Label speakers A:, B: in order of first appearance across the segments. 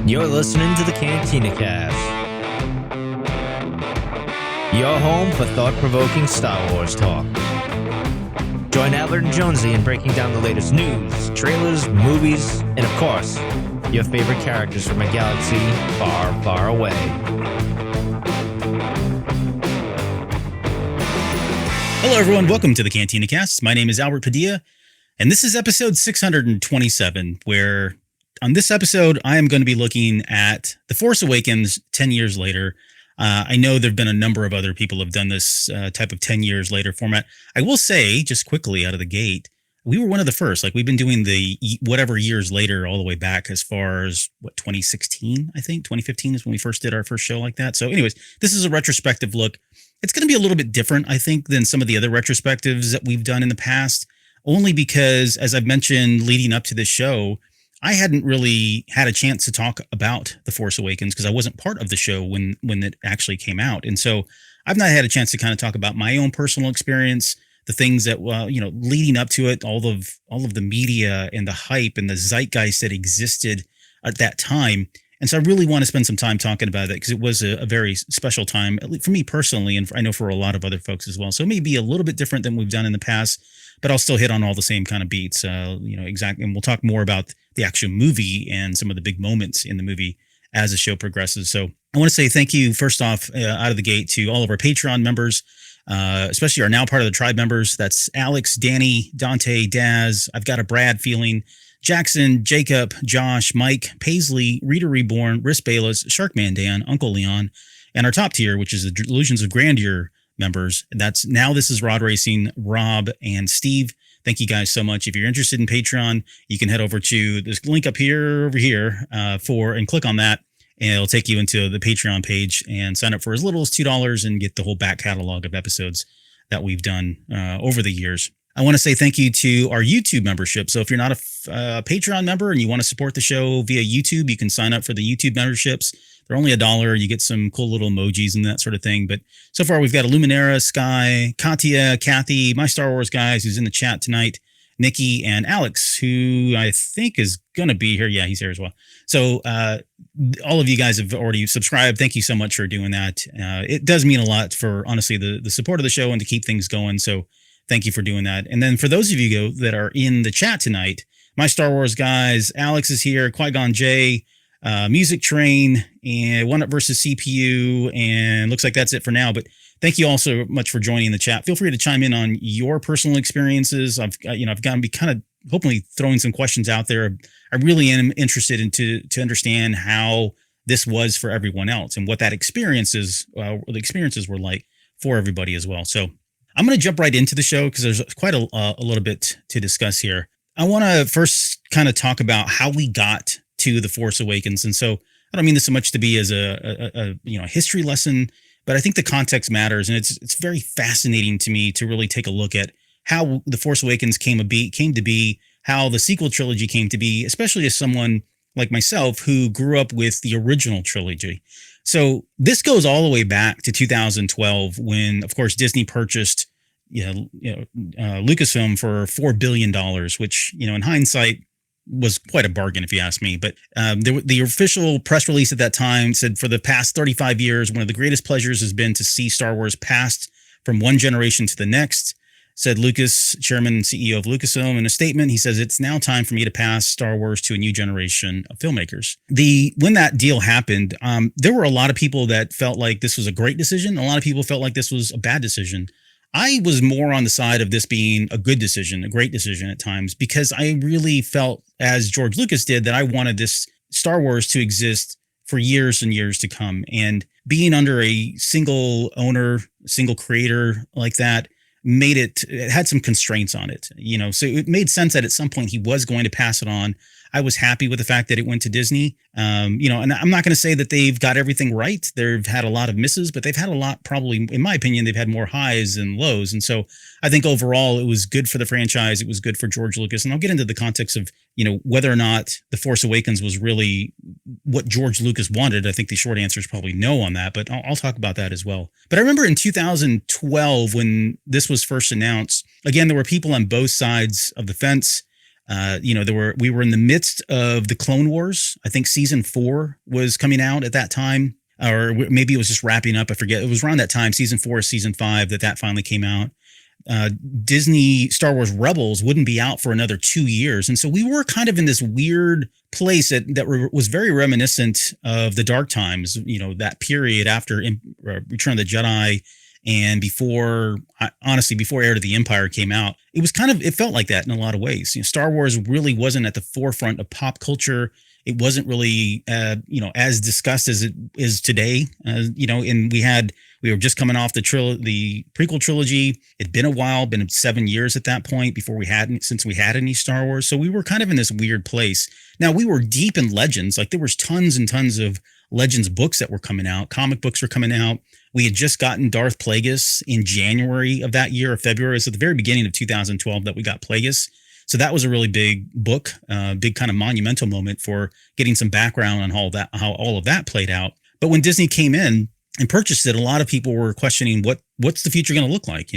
A: You're listening to the Cantina Cast, your home for thought-provoking Star Wars talk. Join Adler and Jonesy in breaking down the latest news, trailers, movies, and of course, your favorite characters from a galaxy far, far away.
B: Hello, everyone. Welcome to the Cantina Cast. My name is Albert Padilla, and this is episode 627, where on this episode, I am going to be looking at The Force Awakens 10 years later. I know there have been a number of other people who have done this type of 10 years later format. I will say, just quickly out of the gate, we were one of the first. Like, we've been doing the whatever years later all the way back as far as, 2016, I think? 2015 is when we first did our first show like that. So anyways, this is a retrospective look. It's going to be a little bit different, I think, than some of the other retrospectives that we've done in the past, only because, as I've mentioned leading up to this show, I hadn't really had a chance to talk about The Force Awakens because I wasn't part of the show when it actually came out. And so I've not had a chance to kind of talk about my own personal experience, the things that, leading up to it, all of the media and the hype and the zeitgeist that existed at that time. And so I really want to spend some time talking about that because it was a very special time, at least for me personally, and I know for a lot of other folks as well. So it may be a little bit different than we've done in the past, but I'll still hit on all the same kind of beats, exactly. And we'll talk more about the actual movie and some of the big moments in the movie as the show progresses. So I want to say thank you, first off, out of the gate, to all of our Patreon members, especially our now part of the tribe members. That's Alex, Danny, Dante, Daz. I've got a Brad feeling. Jackson, Jacob, Josh, Mike, Paisley, Rita Reborn, Riss Bayless, Sharkman Dan, Uncle Leon, and our top tier, which is the Delusions of Grandeur members. This is Rod Racing, Rob, and Steve. Thank you guys so much. If you're interested in Patreon, you can head over to this link up here, and click on that, and it'll take you into the Patreon page and sign up for as little as $2 and get the whole back catalog of episodes that we've done over the years. I want to say thank you to our YouTube membership. So if you're not a Patreon member and you want to support the show via YouTube, you can sign up for the YouTube memberships. They're only $1. You get some cool little emojis and that sort of thing. But so far, we've got Illuminera, Sky, Katya, Kathy, my Star Wars guys who's in the chat tonight, Nikki, and Alex, who I think is going to be here. Yeah, he's here as well. So all of you guys have already subscribed. Thank you so much for doing that. It does mean a lot for, honestly, the support of the show and to keep things going. So thank you for doing that. And then for those of you that are in the chat tonight, my Star Wars guys, Alex is here, Qui-Gon J, Music Train, and One Up versus CPU, and looks like that's it for now. But thank you all so much for joining the chat. Feel free to chime in on your personal experiences. I've got to be kind of hopefully throwing some questions out there. I really am interested to understand how this was for everyone else and what that the experiences were like for everybody as well. So I'm going to jump right into the show because there's quite a little bit to discuss here. I want to first kind of talk about how we got to The Force Awakens. And so I don't mean this so much to be as a history lesson, but I think the context matters. And it's very fascinating to me to really take a look at how The Force Awakens came to be, how the sequel trilogy came to be, especially as someone like myself who grew up with the original trilogy. So this goes all the way back to 2012 when, of course, Disney purchased Lucasfilm for $4 billion, which, in hindsight, was quite a bargain, if you ask me. But the official press release at that time said, for the past 35 years, one of the greatest pleasures has been to see Star Wars passed from one generation to the next, said Lucas, chairman and CEO of Lucasfilm. In a statement, he says, "It's now time for me to pass Star Wars to a new generation of filmmakers." When that deal happened, there were a lot of people that felt like this was a great decision. A lot of people felt like this was a bad decision. I was more on the side of this being a good decision, a great decision at times, because I really felt, as George Lucas did, that I wanted this Star Wars to exist for years and years to come. And being under a single owner, single creator like that it had some constraints on it, so it made sense that at some point he was going to pass it on. I was happy with the fact that it went to Disney. And I'm not going to say that they've got everything right. They've had a lot of misses, but they've had a lot, probably, in my opinion, they've had more highs than lows. And so I think overall it was good for the franchise. It was good for George Lucas. And I'll get into the context of, whether or not The Force Awakens was really what George Lucas wanted. I think the short answer is probably no on that, but I'll talk about that as well. But I remember in 2012, when this was first announced, again, there were people on both sides of the fence. We were in the midst of the Clone Wars. I think season 4 was coming out at that time, or maybe it was just wrapping up. I forget. It was around that time, season 4, season 5, that finally came out. Disney Star Wars Rebels wouldn't be out for another 2 years. And so we were kind of in this weird place that was very reminiscent of the dark times, that period after Return of the Jedi and before Heir to the Empire came out. It felt like that in a lot of ways. Star Wars really wasn't at the forefront of pop culture. It wasn't really, as discussed as it is today. And we were just coming off the prequel trilogy. It'd been a while, been 7 years at that point since we had any Star Wars. So we were kind of in this weird place. Now we were deep in Legends. Like there was tons and tons of Legends books that were coming out. Comic books were coming out. We had just gotten Darth Plagueis in January of that year, or February. So at the very beginning of 2012 that we got Plagueis. So that was a really big book, big kind of monumental moment for getting some background on how all of that played out. But when Disney came in and purchased it, a lot of people were questioning what's the future going to look like.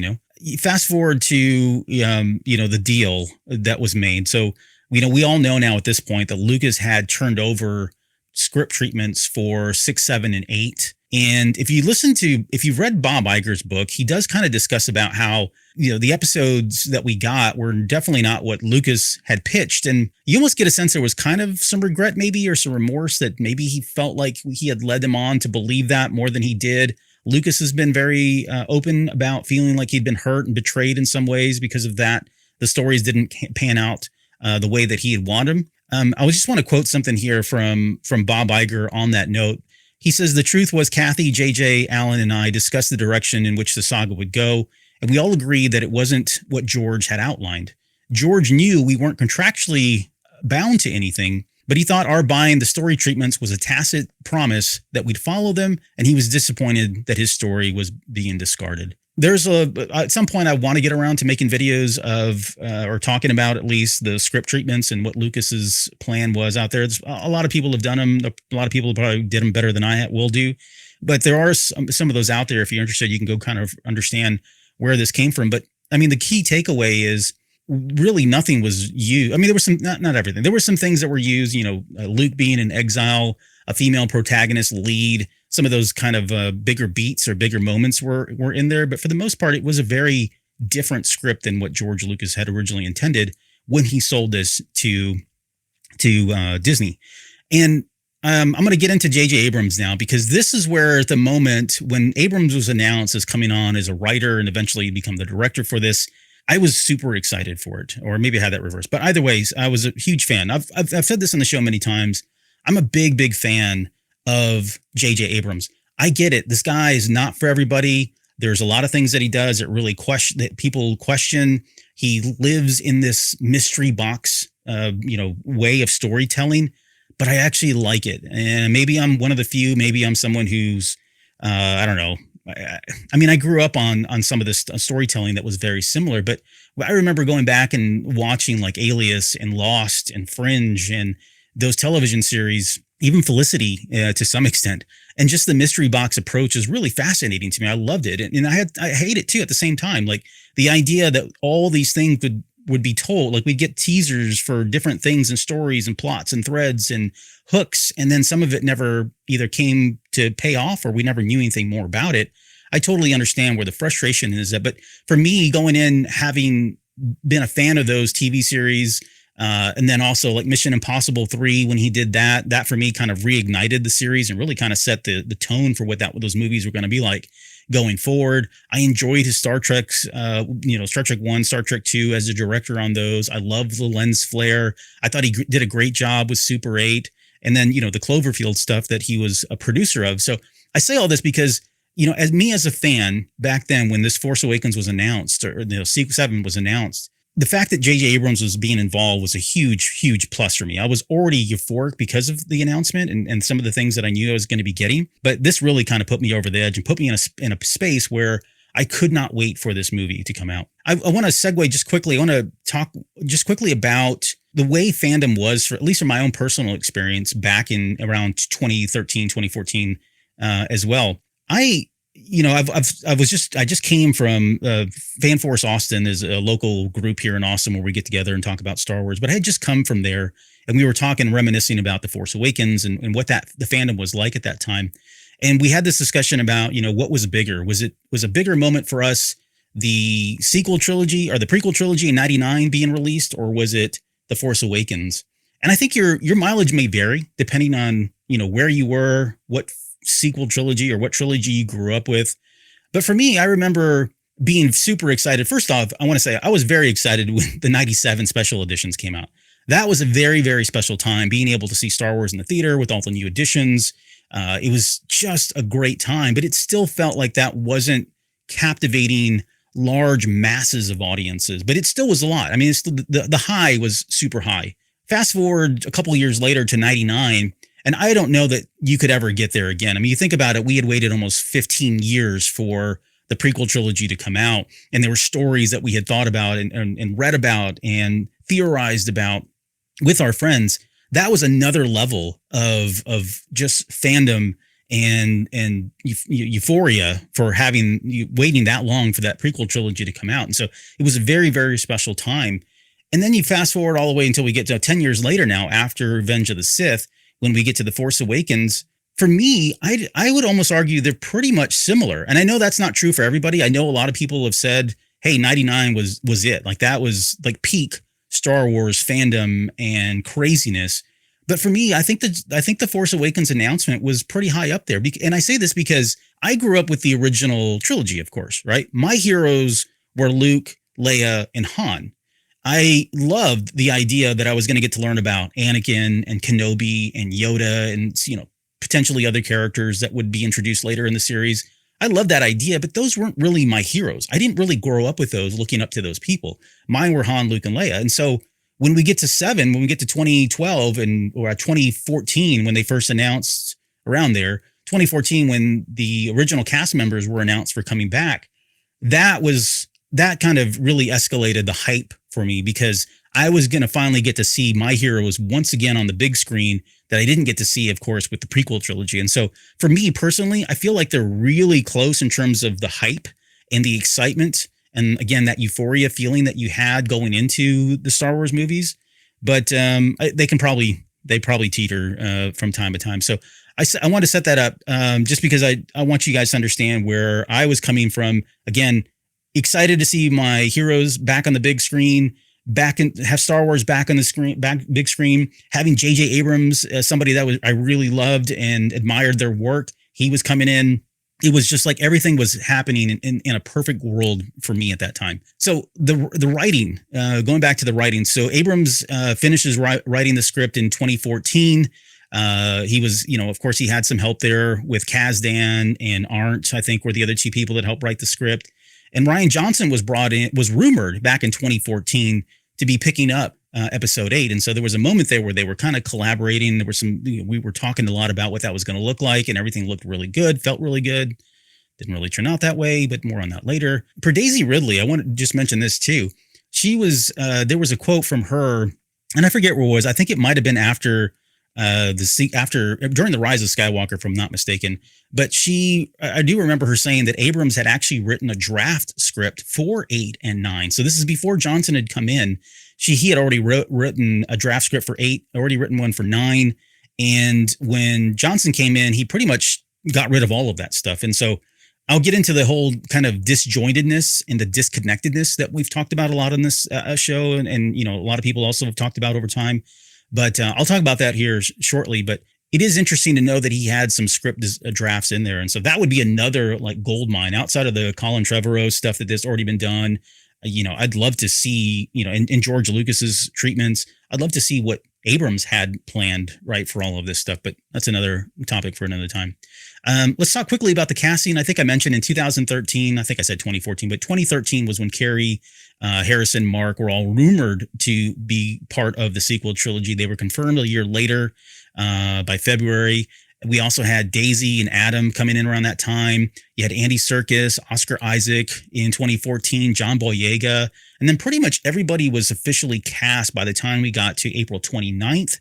B: Fast forward to the deal that was made. So we all know now at this point that Lucas had turned over script treatments for 6, 7, and 8. And if you've read Bob Iger's book, he does kind of discuss about how, the episodes that we got were definitely not what Lucas had pitched. And you almost get a sense there was kind of some regret maybe, or some remorse that maybe he felt like he had led them on to believe that more than he did. Lucas has been very open about feeling like he'd been hurt and betrayed in some ways because of that. The stories didn't pan out the way that he had wanted them. I just want to quote something here from Bob Iger on that note. He says, "The truth was Kathy, JJ, Alan, and I discussed the direction in which the saga would go, and we all agreed that it wasn't what George had outlined. George knew we weren't contractually bound to anything, but he thought our buying the story treatments was a tacit promise that we'd follow them, and he was disappointed that his story was being discarded." At some point I want to get around to making videos of, or talking about at least the script treatments and what Lucas's plan was out there. A lot of people have done them. A lot of people probably did them better than I will do, but there are some of those out there. If you're interested, you can go kind of understand where this came from. But I mean, the key takeaway is really nothing was used. I mean, there were some, not everything. There were some things that were used, Luke being in exile, a female protagonist lead, some of those kind of bigger beats or bigger moments were in there. But for the most part, it was a very different script than what George Lucas had originally intended when he sold this to Disney. And I'm going to get into J.J. Abrams now, because this is where the moment when Abrams was announced as coming on as a writer and eventually become the director for this, I was super excited for it. Or maybe I had that reversed. But either way, I was a huge fan. I've said this on the show many times. I'm a big, big fan of J.J. Abrams. I get it. This guy is not for everybody. There's a lot of things that he does that people question. He lives in this mystery box, way of storytelling, but I actually like it. And maybe I'm one of the few. Maybe I'm someone who's, I don't know. I mean, I grew up on some of this storytelling that was very similar, but I remember going back and watching like Alias and Lost and Fringe and those television series, even Felicity to some extent. And just the mystery box approach is really fascinating to me. I loved it. And I hate it too at the same time. Like the idea that all these things would be told, like we'd get teasers for different things and stories and plots and threads and hooks. And then some of it never either came to pay off or we never knew anything more about it. I totally understand where the frustration is at. But for me, going in, having been a fan of those TV series, and then also like Mission Impossible 3, when he did that for me kind of reignited the series and really kind of set the tone for what those movies were going to be like going forward. I enjoyed his Star Treks, Star Trek 1, Star Trek 2 as a director on those. I love the lens flare. I thought he did a great job with Super 8. And then, the Cloverfield stuff that he was a producer of. So I say all this because, as a fan back then when this Force Awakens was announced, or Sequel 7 was announced, the fact that J.J. Abrams was being involved was a huge, huge plus for me. I was already euphoric because of the announcement and some of the things that I knew I was going to be getting. But this really kind of put me over the edge and put me in a space where I could not wait for this movie to come out. I want to segue just quickly. I want to talk just quickly about the way fandom was, for at least from my own personal experience back in around 2013, 2014 as well. I I just came from Fan Force Austin is a local group here in Austin where we get together and talk about Star Wars. But I had just come from there, and we were talking, reminiscing about the Force Awakens and what the fandom was like at that time. And we had this discussion about, what was bigger? Was a bigger moment for us the sequel trilogy or the prequel trilogy in '99 being released, or was it the Force Awakens? And I think your mileage may vary depending on where you were, what sequel trilogy or what trilogy you grew up with. But for me, I remember being super excited. First off, I want to say I was very excited when the '97 special editions came out. That was a very, very special time, being able to see Star Wars in the theater with all the new editions. It was just a great time, but it still felt like that wasn't captivating large masses of audiences, but it still was a lot. I mean, the high was super high. Fast forward a couple of years later to '99, and I don't know that you could ever get there again. I mean, you think about it, we had waited almost 15 years for the prequel trilogy to come out, and there were stories that we had thought about and read about and theorized about with our friends. That was another level of just fandom and euphoria for waiting that long for that prequel trilogy to come out. And so it was a very, very special time. And then you fast forward all the way until we get to 10 years later now, after Revenge of the Sith, when we get to The Force Awakens. For me, I would almost argue they're pretty much similar. And I know that's not true for everybody. I know a lot of people have said, hey, '99 was it. Like that was like peak Star Wars fandom and craziness. But for me, I think the Force Awakens announcement was pretty high up there. And I say this because I grew up with the original trilogy, of course, right? My heroes were Luke, Leia, and Han. I loved the idea that I was going to get to learn about Anakin and Kenobi and Yoda and, potentially other characters that would be introduced later in the series. I loved that idea, but those weren't really my heroes. I didn't really grow up with those, looking up to those people. Mine were Han, Luke, and Leia. And so when we get to 7, when we get to 2012 or 2014, when they first announced around there, 2014, when the original cast members were announced for coming back, that kind of really escalated the hype for me, because I was going to finally get to see my heroes once again on the big screen that I didn't get to see, of course, with the prequel trilogy. And so for me personally, I feel like they're really close in terms of the hype and the excitement. And again, that euphoria feeling that you had going into the Star Wars movies, but they probably teeter from time to time. So I want to set that up just because I want you guys to understand where I was coming from. Again, excited to see my heroes back on the big screen, have Star Wars back on the screen, big screen, having J.J. Abrams, somebody that I really loved and admired their work. He was coming in. It was just like everything was happening in a perfect world for me at that time. So the writing, going back to the writing. So Abrams finishes writing the script in 2014. He was, of course, he had some help there with Kazdan and Arndt, I think, were the other two people that helped write the script. And Rian Johnson was rumored back in 2014 to be picking up episode 8. And so there was a moment there where they were kind of collaborating. There were we were talking a lot about what that was going to look like, and everything looked really good, felt really good. Didn't really turn out that way, but more on that later. For Daisy Ridley, I want to just mention this too. She was, there was a quote from her, and I forget where it was. I think it might have been during the Rise of Skywalker, if I'm not mistaken. But I do remember her saying that Abrams had actually written a draft script for 8 and 9. So this is before Johnson had come in. He had already written a draft script for 8, already written one for 9. And when Johnson came in, he pretty much got rid of all of that stuff. And so I'll get into the whole kind of disjointedness and the disconnectedness that we've talked about a lot on this show. And a lot of people also have talked about over time. But I'll talk about that here shortly. But it is interesting to know that he had some script drafts in there. And so that would be another like gold mine outside of the Colin Trevorrow stuff that has already been done. I'd love to see, in George Lucas's treatments, I'd love to see what Abrams had planned, right, for all of this stuff. But that's another topic for another time. Let's talk quickly about the casting. I think I mentioned in 2013, I think I said 2014, but 2013 was when Carrie, Harrison, Mark were all rumored to be part of the sequel trilogy. They were confirmed a year later by February. We also had Daisy and Adam coming in around that time. You had Andy Serkis, Oscar Isaac in 2014, John Boyega. And then pretty much everybody was officially cast by the time we got to April 29th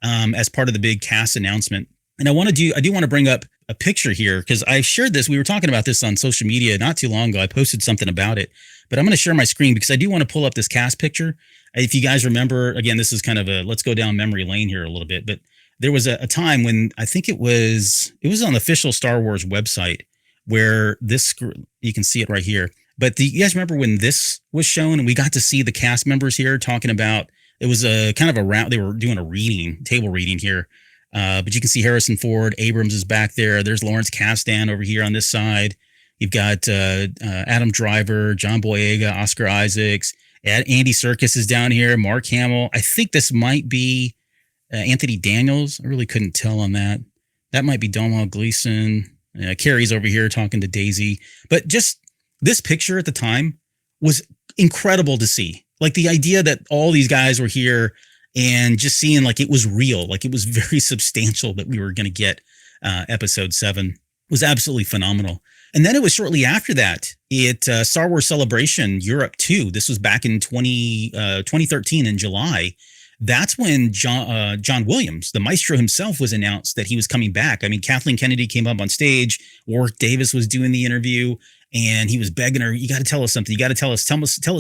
B: as part of the big cast announcement. And I do want to bring up a picture here because I shared this. We were talking about this on social media not too long ago. I posted something about it, but I'm going to share my screen because I do want to pull up this cast picture. If you guys remember, again, this is kind of let's go down memory lane here a little bit, but there was a time when I think it was on the official Star Wars website where you can see it right here. But you guys remember when this was shown and we got to see the cast members here talking about, it was a kind of a round, they were doing a table reading here. But you can see Harrison Ford, Abrams is back there. There's Lawrence Kasdan over here on this side. You've got Adam Driver, John Boyega, Oscar Isaacs, Andy Serkis is down here, Mark Hamill. I think this might be Anthony Daniels. I really couldn't tell on that. That might be Domhnall Gleeson. Carrie's over here talking to Daisy. But just this picture at the time was incredible to see. Like the idea that all these guys were here and just seeing like it was real, like it was very substantial that we were going to get episode 7 was absolutely phenomenal. And then it was shortly after that, Star Wars Celebration Europe 2. This was back in 2013 in July. That's when John Williams, the maestro himself, was announced that he was coming back. I mean, Kathleen Kennedy came up on stage. Warwick Davis was doing the interview, and he was begging her, "You got to tell us something. You got to tell us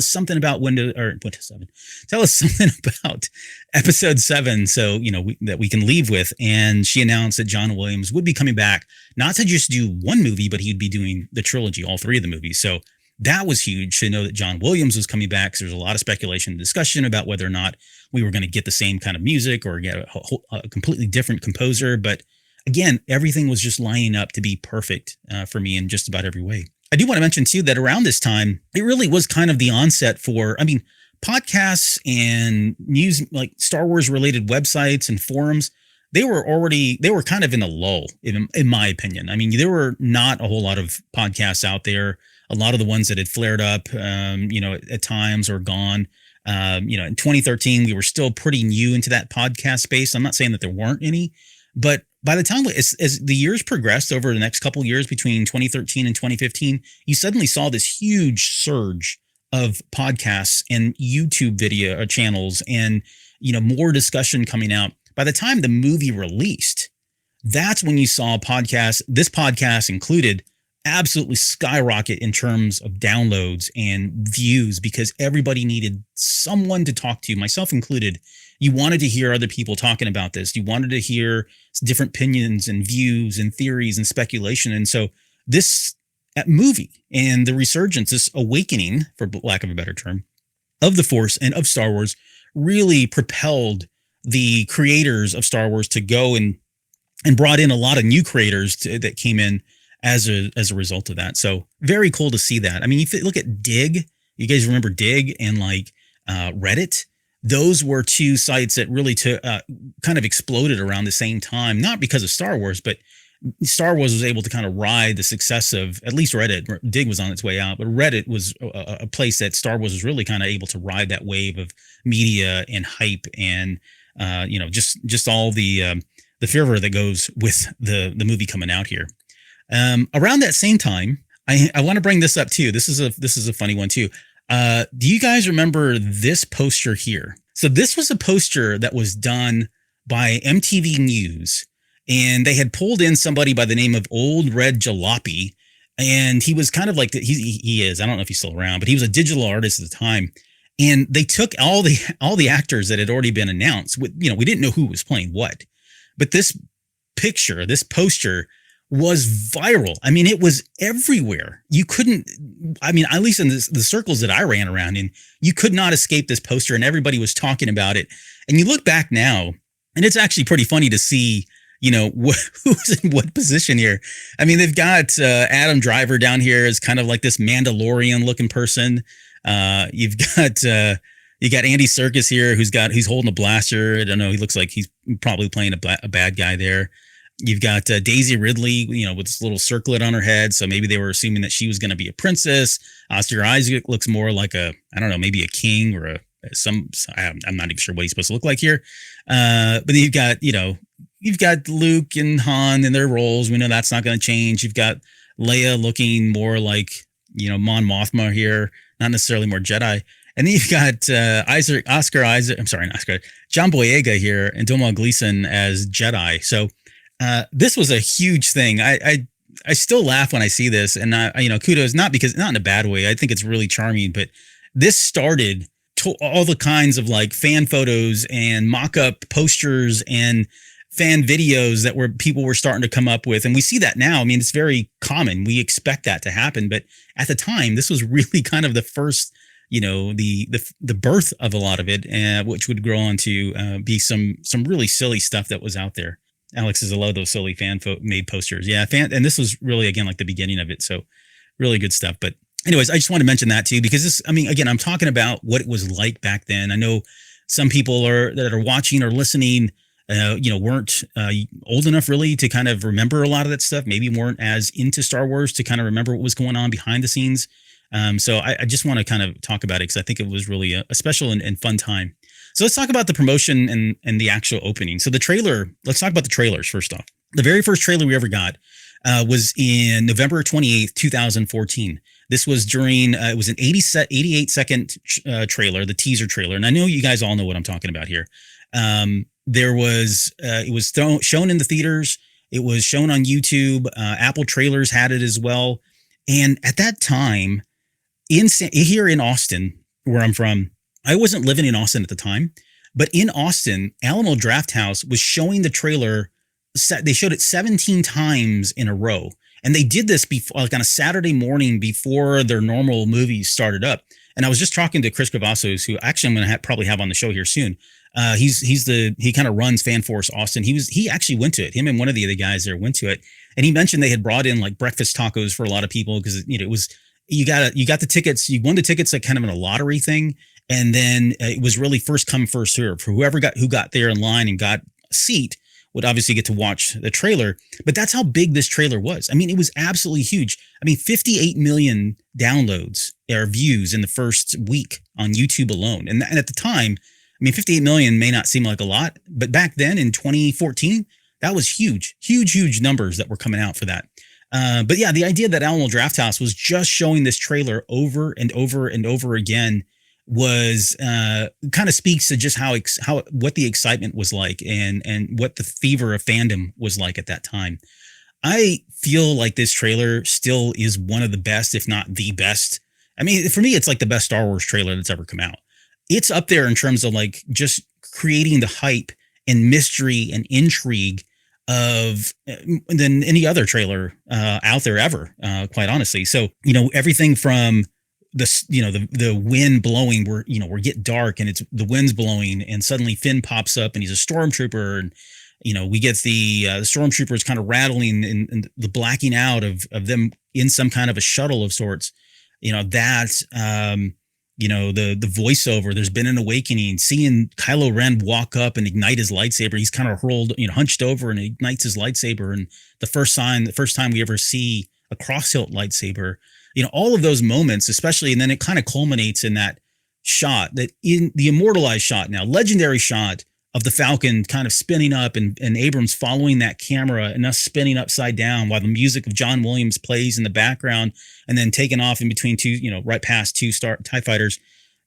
B: something about Windows 7. Tell us something about Episode 7, so that we can leave with." And she announced that John Williams would be coming back, not to just do one movie, but he'd be doing the trilogy, all 3 of the movies. So that was huge to know that John Williams was coming back. So there's a lot of speculation and discussion about whether or not we were going to get the same kind of music or get a completely different composer. But again, everything was just lining up to be perfect for me in just about every way. I do want to mention too that around this time, it really was kind of the onset for, podcasts and news, like Star Wars related websites and forums. They were kind of in a lull, in my opinion. I mean, there were not a whole lot of podcasts out there. A lot of the ones that had flared up, at times are gone. In 2013, we were still pretty new into that podcast space. I'm not saying that there weren't any, but by the time as the years progressed over the next couple of years between 2013 and 2015, you suddenly saw this huge surge of podcasts and YouTube video channels and, more discussion coming out. By the time the movie released, that's when you saw podcasts, this podcast included, absolutely skyrocket in terms of downloads and views because everybody needed someone to talk to, myself included. You wanted to hear other people talking about this. You wanted to hear different opinions and views and theories and speculation. And so this movie and the resurgence, this awakening, for lack of a better term, of the Force and of Star Wars really propelled the creators of Star Wars to go and brought in a lot of new creators that came in as a result of that. So very cool to see that. I mean, if you look at Dig, you guys remember Dig and Reddit? Those were 2 sites that really kind of exploded around the same time, not because of Star Wars, but Star Wars was able to kind of ride the success of at least Reddit. Dig was on its way out, but Reddit was a place that Star Wars was really kind of able to ride that wave of media and hype and, just all the fervor that goes with the movie coming out here. Around that same time, I want to bring this up too. This is a funny one too. Do you guys remember this poster here? So this was a poster that was done by MTV News, and they had pulled in somebody by the name of Old Red Jalopy, and he was kind of like he is. I don't know if he's still around, but he was a digital artist at the time. And they took all the actors that had already been announced. We didn't know who was playing what, but this poster was viral. I mean, it was everywhere. You couldn't, at least in the circles that I ran around in, you could not escape this poster and everybody was talking about it. And you look back now and it's actually pretty funny to see, who's in what position here. I mean, they've got Adam Driver down here as kind of like this Mandalorian looking person. You got Andy Serkis here he's holding a blaster. I don't know. He looks like he's probably playing a bad guy there. You've got Daisy Ridley, with this little circlet on her head. So maybe they were assuming that she was going to be a princess. Oscar Isaac looks more like maybe a king or I'm not even sure what he's supposed to look like here. But then you've got Luke and Han in their roles. We know that's not going to change. You've got Leia looking more like, Mon Mothma here, not necessarily more Jedi. And then you've got John Boyega here and Domhnall Gleeson as Jedi. So This was a huge thing. I still laugh when I see this, and kudos, not in a bad way. I think it's really charming, but this started all the kinds of like fan photos and mock-up posters and fan videos that people were starting to come up with. And we see that now. I mean, it's very common. We expect that to happen. But at the time, this was really kind of the first, the birth of a lot of it, which would grow on to be some really silly stuff that was out there. Alex is a lot of those silly made posters. Yeah. And this was really, again, like the beginning of it. So really good stuff. But anyways, I just want to mention that too, because again, I'm talking about what it was like back then. I know some people that are watching or listening, weren't old enough really to kind of remember a lot of that stuff. Maybe weren't as into Star Wars to kind of remember what was going on behind the scenes. So I just want to kind of talk about it because I think it was really a special and fun time. So let's talk about the promotion and the actual opening. So let's talk about the trailers first off. The very first trailer we ever got was in November 28th, 2014. This was during, it was an 88 second trailer, the teaser trailer. And I know you guys all know what I'm talking about here. It was shown in the theaters. It was shown on YouTube. Apple Trailers had it as well. And at that time, here in Austin, where I'm from, I wasn't living in Austin at the time, but in Austin, Alamo Drafthouse was showing the trailer. They showed it 17 times in a row. And they did this before, like on a Saturday morning before their normal movies started up. And I was just talking to Chris Cavazos, who actually I'm going to probably have on the show here soon. He kind of runs Fan Force Austin. He actually went to it. Him and one of the other guys there went to it. And he mentioned they had brought in like breakfast tacos for a lot of people because, it was, you got the tickets, you won the tickets like kind of in a lottery thing. And then it was really first come, first serve for who got there in line and got a seat would obviously get to watch the trailer. But that's how big this trailer was. I mean, it was absolutely huge. I mean, 58 million downloads or views in the first week on YouTube alone. And at the time, 58 million may not seem like a lot, but back then in 2014, that was huge numbers that were coming out for that. But yeah, the idea that Alamo Drafthouse was just showing this trailer over and over and over again was kind of speaks to just what the excitement was like and what the fever of fandom was like at that time. I feel like this trailer still is one of the best, if not the best. I mean, for me, it's like the best Star Wars trailer that's ever come out. It's up there in terms of like just creating the hype and mystery and intrigue of than any other trailer out there ever, quite honestly. So, everything from the wind blowing, we're getting dark and the wind's blowing and suddenly Finn pops up and he's a stormtrooper and, we get the stormtroopers kind of rattling and the blacking out of them in some kind of a shuttle of sorts, the voiceover, there's been an awakening, seeing Kylo Ren walk up and ignite his lightsaber. He's kind of hunched over and ignites his lightsaber. And the first time we ever see a cross-hilt lightsaber, all of those moments, especially, and then it kind of culminates in that shot, that in the immortalized shot now, legendary shot of the Falcon kind of spinning up and Abrams following that camera and us spinning upside down while the music of John Williams plays in the background and then taking off in between two, right past two TIE fighters.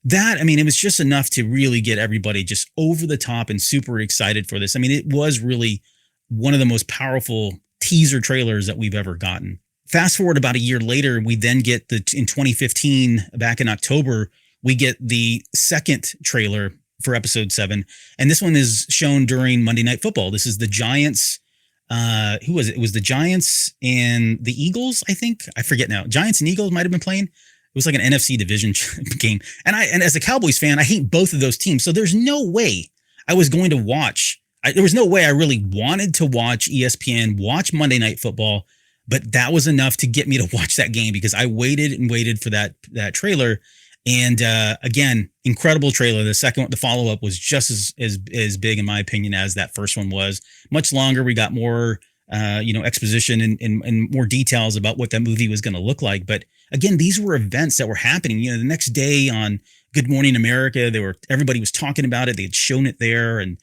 B: That, it was just enough to really get everybody just over the top and super excited for this. It was really one of the most powerful teaser trailers that we've ever gotten. Fast forward about a year later, we then get in 2015, back in October, we get the second trailer for episode 7. And this one is shown during Monday Night Football. This is the Giants. Who was it? It was the Giants and the Eagles, I think. I forget now. Giants and Eagles might have been playing. It was like an NFC division game. And as a Cowboys fan, I hate both of those teams. So there's no way I was going to watch. There was no way I really wanted to watch ESPN, watch Monday Night Football. But that was enough to get me to watch that game because I waited and waited for that trailer. And again, incredible trailer. The follow-up was just as big, in my opinion, as that first one was. Much longer. We got more, exposition and more details about what that movie was going to look like. But again, these were events that were happening. The next day on Good Morning America, everybody was talking about it. They had shown it there, and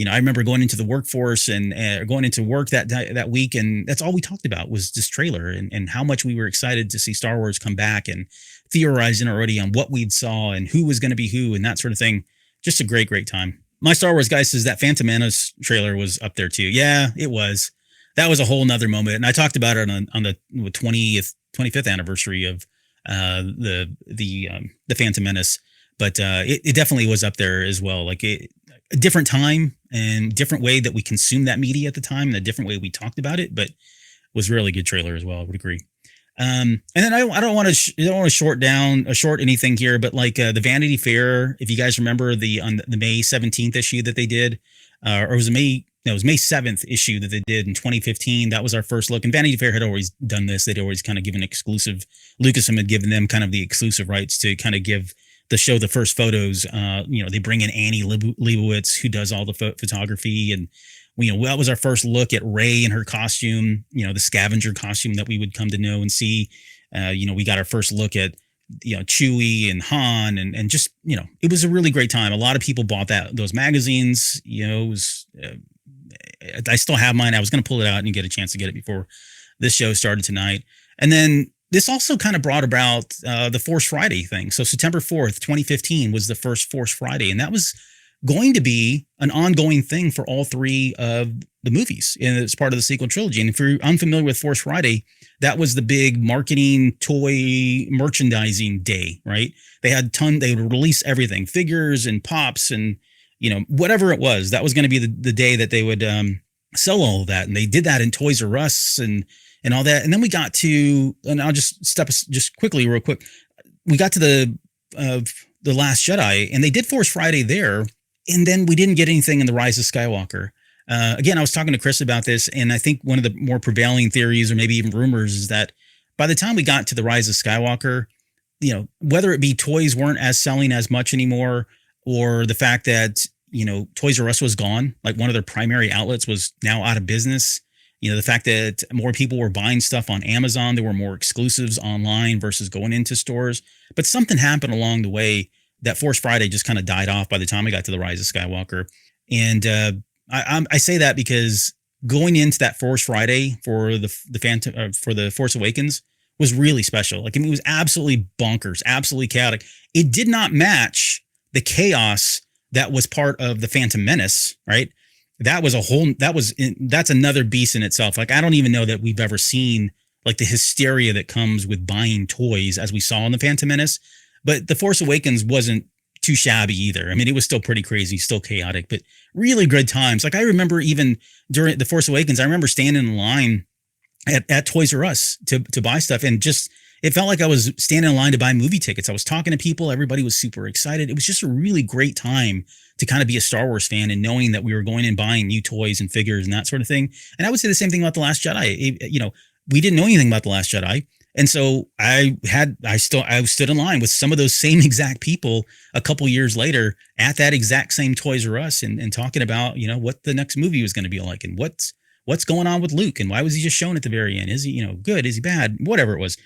B: I remember going into the workforce and going into work that week, and that's all we talked about was this trailer and how much we were excited to see Star Wars come back and theorizing already on what we'd saw and who was going to be who and that sort of thing. Just a great, great time. My Star Wars guy says that Phantom Menace trailer was up there too. Yeah, it was. that was a whole nother moment. And I talked about it on the 25th anniversary of the Phantom Menace, but it definitely was up there as well. Like a different time and different way that we consumed that media at the time, and a different way we talked about it, but was a really good trailer as well. I would agree. And then I don't want to short anything here, but like the Vanity Fair, if you guys remember on the May 17th issue that they did, or was it May? No, it was May 7th issue that they did in 2015. That was our first look. And Vanity Fair had always done this. They'd always kind of given exclusive. Lucasfilm had given them kind of the exclusive rights to kind of give the show the first photos. They bring in Annie Leibovitz, who does all the photography, and that was our first look at Rey in her costume. The scavenger costume that we would come to know and see. We got our first look at Chewie and Han, and just it was a really great time. A lot of people bought those magazines. It was. I still have mine. I was going to pull it out and get a chance to get it before this show started tonight. And then this also kind of brought about the Force Friday thing. So September 4th, 2015 was the first Force Friday. And that was going to be an ongoing thing for all three of the movies. And it's part of the sequel trilogy. And if you're unfamiliar with Force Friday, that was the big marketing, toy, merchandising day, right? They would release everything, figures and pops and whatever it was. That was going to be the day that they would sell all of that. And they did that in Toys R Us and all that. And then we got to, and I'll just real quick. We got to the Last Jedi, and they did Force Friday there. And then we didn't get anything in The Rise of Skywalker. Again, I was talking to Chris about this, and I think one of the more prevailing theories, or maybe even rumors, is that by the time we got to The Rise of Skywalker, whether it be toys weren't as selling as much anymore, or the fact that, Toys R Us was gone, like one of their primary outlets was now out of business. The fact that more people were buying stuff on Amazon, there were more exclusives online versus going into stores. But something happened along the way that Force Friday just kind of died off by the time I got to The Rise of Skywalker. And I say that because going into that Force Friday for the Phantom, for the Force Awakens was really special. Like, it was absolutely bonkers, absolutely chaotic. It did not match the chaos that was part of the Phantom Menace, right? That's another beast in itself. Like, I don't even know that we've ever seen like the hysteria that comes with buying toys as we saw in the Phantom Menace. But the Force Awakens wasn't too shabby either. I mean, it was still pretty crazy, still chaotic, but really good times. Like, I remember even during the Force Awakens, I remember standing in line at Toys R Us to buy stuff, and just, it felt like I was standing in line to buy movie tickets. I was talking to people. Everybody was super excited. It was just a really great time to kind of be a Star Wars fan and knowing that we were going and buying new toys and figures and that sort of thing. And I would say the same thing about The Last Jedi. We didn't know anything about The Last Jedi. And so I stood in line with some of those same exact people a couple years later at that exact same Toys R Us and talking about, what the next movie was going to be like, and what's going on with Luke, and why was he just shown at the very end? Is he, good? Is he bad? Whatever it was.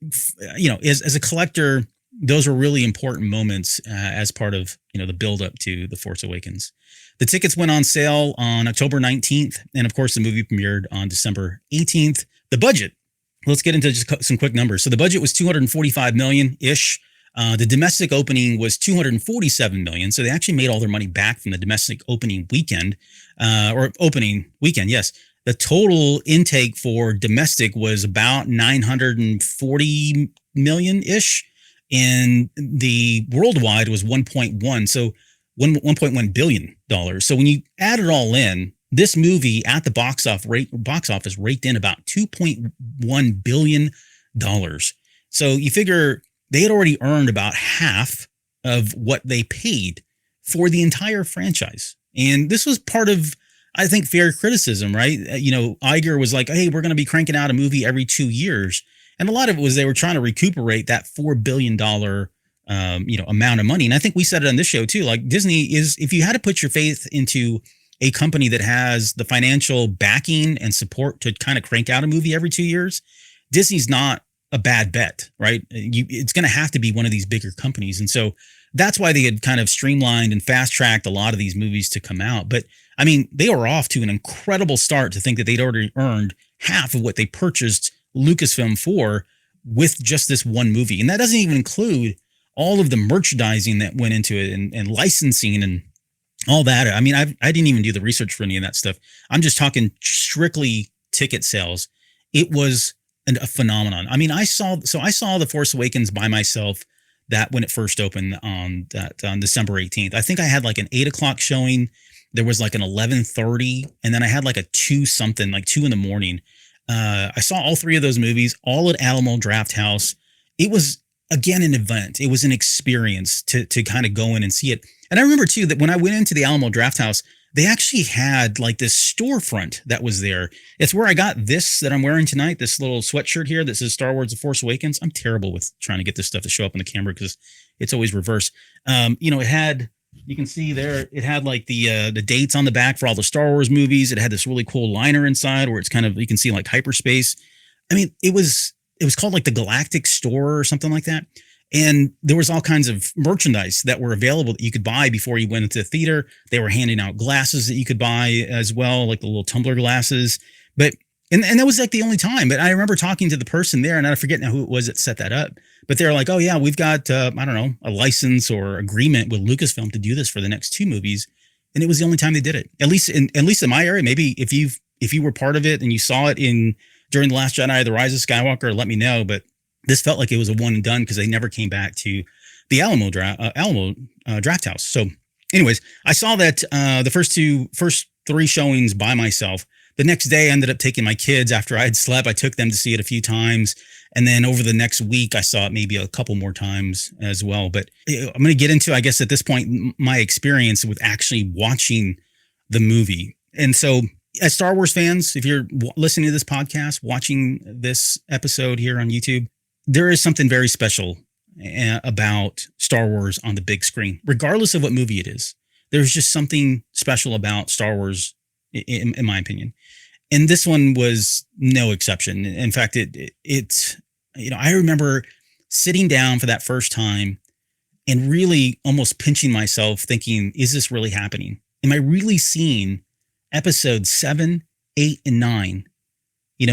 B: As a collector, those were really important moments as part of, the build up to The Force Awakens. The tickets went on sale on October 19th. And of course, the movie premiered on December 18th. The budget, let's get into just some quick numbers. So the budget was $245 million-ish. The domestic opening was $247 million. So they actually made all their money back from the domestic opening weekend, Yes. The total intake for domestic was about $940 million-ish. And the worldwide was 1.1. So $1.1 billion. So when you add it all in, this movie at the box office raked in about $2.1 billion. So you figure they had already earned about half of what they paid for the entire franchise. And this was part of, I think, fair criticism, right? Iger was like, hey, we're going to be cranking out a movie every 2 years. And a lot of it was they were trying to recuperate that $4 billion amount of money. And I think we said it on this show too. Like, Disney is, if you had to put your faith into a company that has the financial backing and support to kind of crank out a movie every 2 years, Disney's not a bad bet, right? It's going to have to be one of these bigger companies. And so that's why they had kind of streamlined and fast tracked a lot of these movies to come out. But I mean, they were off to an incredible start to think that they'd already earned half of what they purchased Lucasfilm for with just this one movie. And that doesn't even include all of the merchandising that went into it and licensing and all that. I mean, I didn't even do the research for any of that stuff. I'm just talking strictly ticket sales, it was a phenomenon. I mean, I saw The Force Awakens by myself that when it first opened on December 18th. I think I had like an 8 o'clock showing. There was like an 11:30, and then I had like a 2 something, like 2 in the morning. I saw all 3 of those movies, all at Alamo Drafthouse. It was, again, an event. It was an experience to kind of go in and see it. And I remember too that when I went into the Alamo Drafthouse, they actually had like this storefront that was there. It's where I got this that I'm wearing tonight, this little sweatshirt here that says Star Wars: The Force Awakens. I'm terrible with trying to get this stuff to show up on the camera because it's always reverse. It had, you can see there, it had like the dates on the back for all the Star Wars movies. It had this really cool liner inside where it's kind of, you can see like hyperspace. I mean, it was called like the Galactic Store or something like that. And there was all kinds of merchandise that were available that you could buy before you went into the theater. They were handing out glasses that you could buy as well, like the little tumbler glasses. But and that was like the only time. But I remember talking to the person there, and I forget now who it was that set that up. But they're like, "Oh yeah, we've got I don't know, a license or agreement with Lucasfilm to do this for the next 2 movies." And it was the only time they did it. At least in my area. Maybe if you were part of it and you saw it during The Last Jedi, The Rise of Skywalker, let me know. But this felt like it was a one and done because they never came back to the Alamo Drafthouse. So, anyways, I saw that the first 3 showings by myself. The next day, I ended up taking my kids after I had slept. I took them to see it a few times, and then over the next week, I saw it maybe a couple more times as well. But I'm going to get into, I guess, at this point, my experience with actually watching the movie. And so, as Star Wars fans, if you're listening to this podcast, watching this episode here on YouTube, there is something very special about Star Wars on the big screen, regardless of what movie it is. There's just something special about Star Wars, in my opinion. And this one was no exception. In fact, I remember sitting down for that first time and really almost pinching myself thinking, is this really happening? Am I really seeing episodes 7, 8, and 9?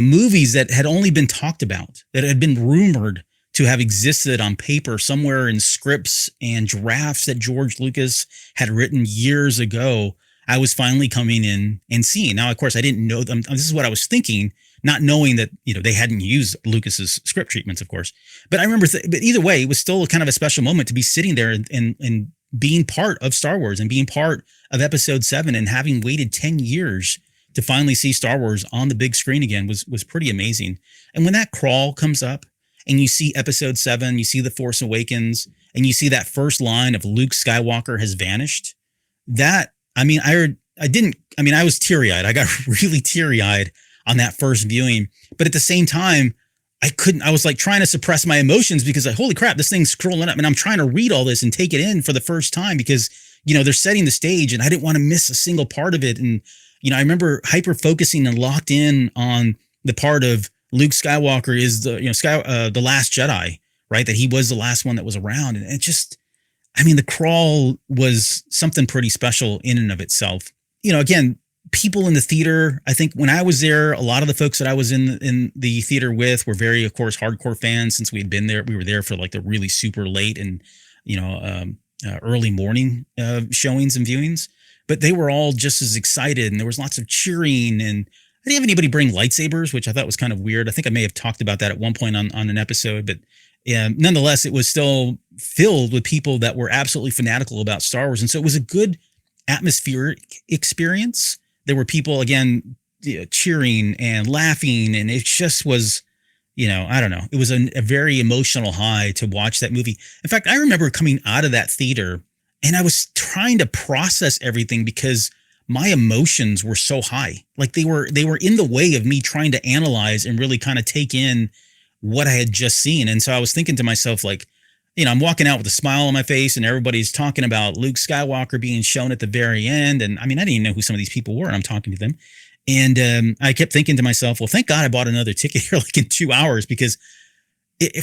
B: Movies that had only been talked about, that had been rumored to have existed on paper somewhere in scripts and drafts that George Lucas had written years ago. I was finally coming in and seeing. Now, of course, I didn't know them. This is what I was thinking, not knowing that, they hadn't used Lucas's script treatments, of course. But I remember, but either way, it was still kind of a special moment to be sitting there and being part of Star Wars and being part of Episode 7 and having waited 10 years to finally see Star Wars on the big screen again was pretty amazing. And when that crawl comes up and you see Episode 7, you see The Force Awakens, and you see that first line of Luke Skywalker has vanished, I was teary-eyed. I got really teary-eyed on that first viewing. But at the same time, I was like trying to suppress my emotions because holy crap, this thing's scrolling up and I'm trying to read all this and take it in for the first time because, they're setting the stage and I didn't want to miss a single part of it. And, I remember hyper focusing and locked in on the part of Luke Skywalker is the last Jedi, right? That he was the last one that was around. And it just, the crawl was something pretty special in and of itself. Again, people in the theater, I think when I was there, a lot of the folks that I was in the theater with were very, of course, hardcore fans since we had been there. We were there for like the really super late and, early morning showings and viewings, but they were all just as excited and there was lots of cheering and I didn't have anybody bring lightsabers, which I thought was kind of weird. I think I may have talked about that at one point on an episode, but nonetheless, it was still filled with people that were absolutely fanatical about Star Wars. And so it was a good atmospheric experience. There were people, again, cheering and laughing. And it just was, I don't know. It was a very emotional high to watch that movie. In fact, I remember coming out of that theater and I was trying to process everything because my emotions were so high. Like they were in the way of me trying to analyze and really kind of take in what I had just seen. And so I was thinking to myself, like, I'm walking out with a smile on my face and everybody's talking about Luke Skywalker being shown at the very end. And I didn't even know who some of these people were and I'm talking to them. And I kept thinking to myself, well, thank God I bought another ticket here like in 2 hours because in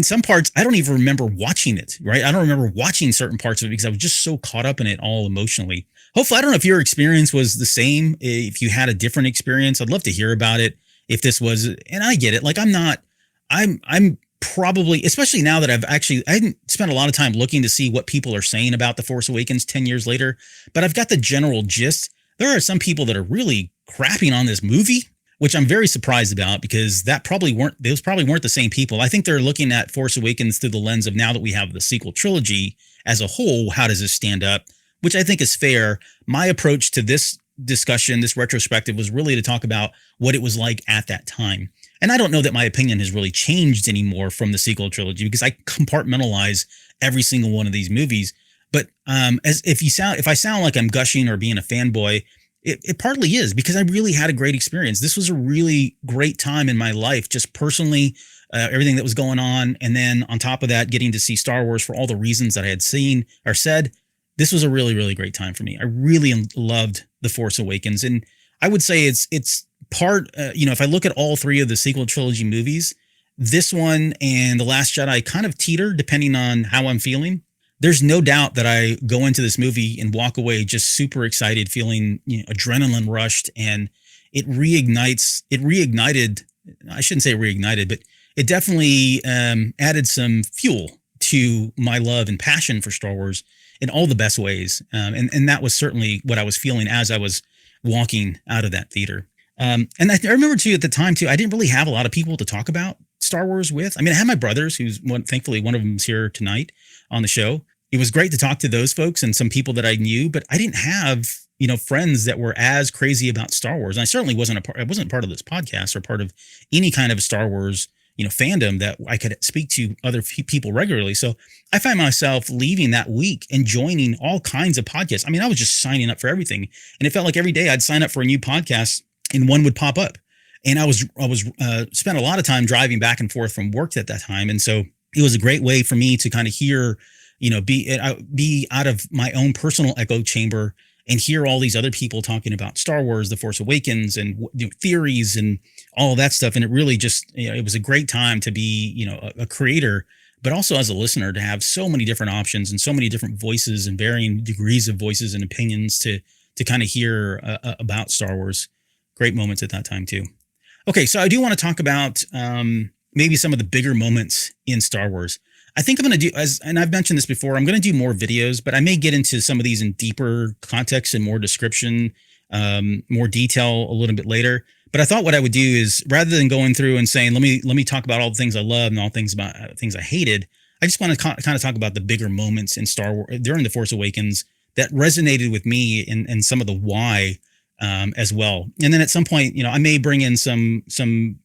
B: some parts, I don't even remember watching it, right? I don't remember watching certain parts of it because I was just so caught up in it all emotionally. Hopefully, I don't know if your experience was the same. If you had a different experience, I'd love to hear about it. If this was, and I get it. Like I'm probably, especially now that I hadn't spent a lot of time looking to see what people are saying about The Force Awakens 10 years later, but I've got the general gist. There are some people that are really crapping on this movie. which I'm very surprised about because those probably weren't the same people. I think they're looking at Force Awakens through the lens of now that we have the sequel trilogy as a whole, how does this stand up? Which I think is fair. My approach to this discussion, this retrospective, was really to talk about what it was like at that time. And I don't know that my opinion has really changed anymore from the sequel trilogy because I compartmentalize every single one of these movies. But if I sound like I'm gushing or being a fanboy, it partly is because I really had a great experience. This was a really great time in my life, just personally, everything that was going on. And then on top of that, getting to see Star Wars for all the reasons that I had seen or said, this was a really, really great time for me. I really loved The Force Awakens. And I would say it's part, if I look at all three of the sequel trilogy movies, this one and The Last Jedi kind of teeter depending on how I'm feeling. There's no doubt that I go into this movie and walk away just super excited, feeling adrenaline rushed, and it reignited. I shouldn't say reignited, but it definitely added some fuel to my love and passion for Star Wars in all the best ways. And that was certainly what I was feeling as I was walking out of that theater. And I remember too, at the time too, I didn't really have a lot of people to talk about Star Wars with. I mean, I had my brothers, thankfully one of them is here tonight on the show. It was great to talk to those folks and some people that I knew, but I didn't have, friends that were as crazy about Star Wars. And I certainly wasn't part of this podcast or part of any kind of Star Wars, fandom that I could speak to other people regularly. So I find myself leaving that week and joining all kinds of podcasts. I mean, I was just signing up for everything. And it felt like every day I'd sign up for a new podcast and one would pop up. And I was spent a lot of time driving back and forth from work at that time. And so it was a great way for me to kind of hear, be out of my own personal echo chamber and hear all these other people talking about Star Wars, The Force Awakens, and theories and all that stuff. And it really just, it was a great time to be, a creator, but also as a listener to have so many different options and so many different voices and varying degrees of voices and opinions to kind of hear about Star Wars. Great moments at that time too. Okay, so I do want to talk about maybe some of the bigger moments in Star Wars. I think I'm going to do, and I've mentioned this before, I'm going to do more videos, but I may get into some of these in deeper context and more description, more detail a little bit later. But I thought what I would do is, rather than going through and saying, let me talk about all the things I love and all things about things I hated, I just want to kind of talk about the bigger moments in Star Wars during The Force Awakens that resonated with me and some of the why as well. And then at some point, I may bring in some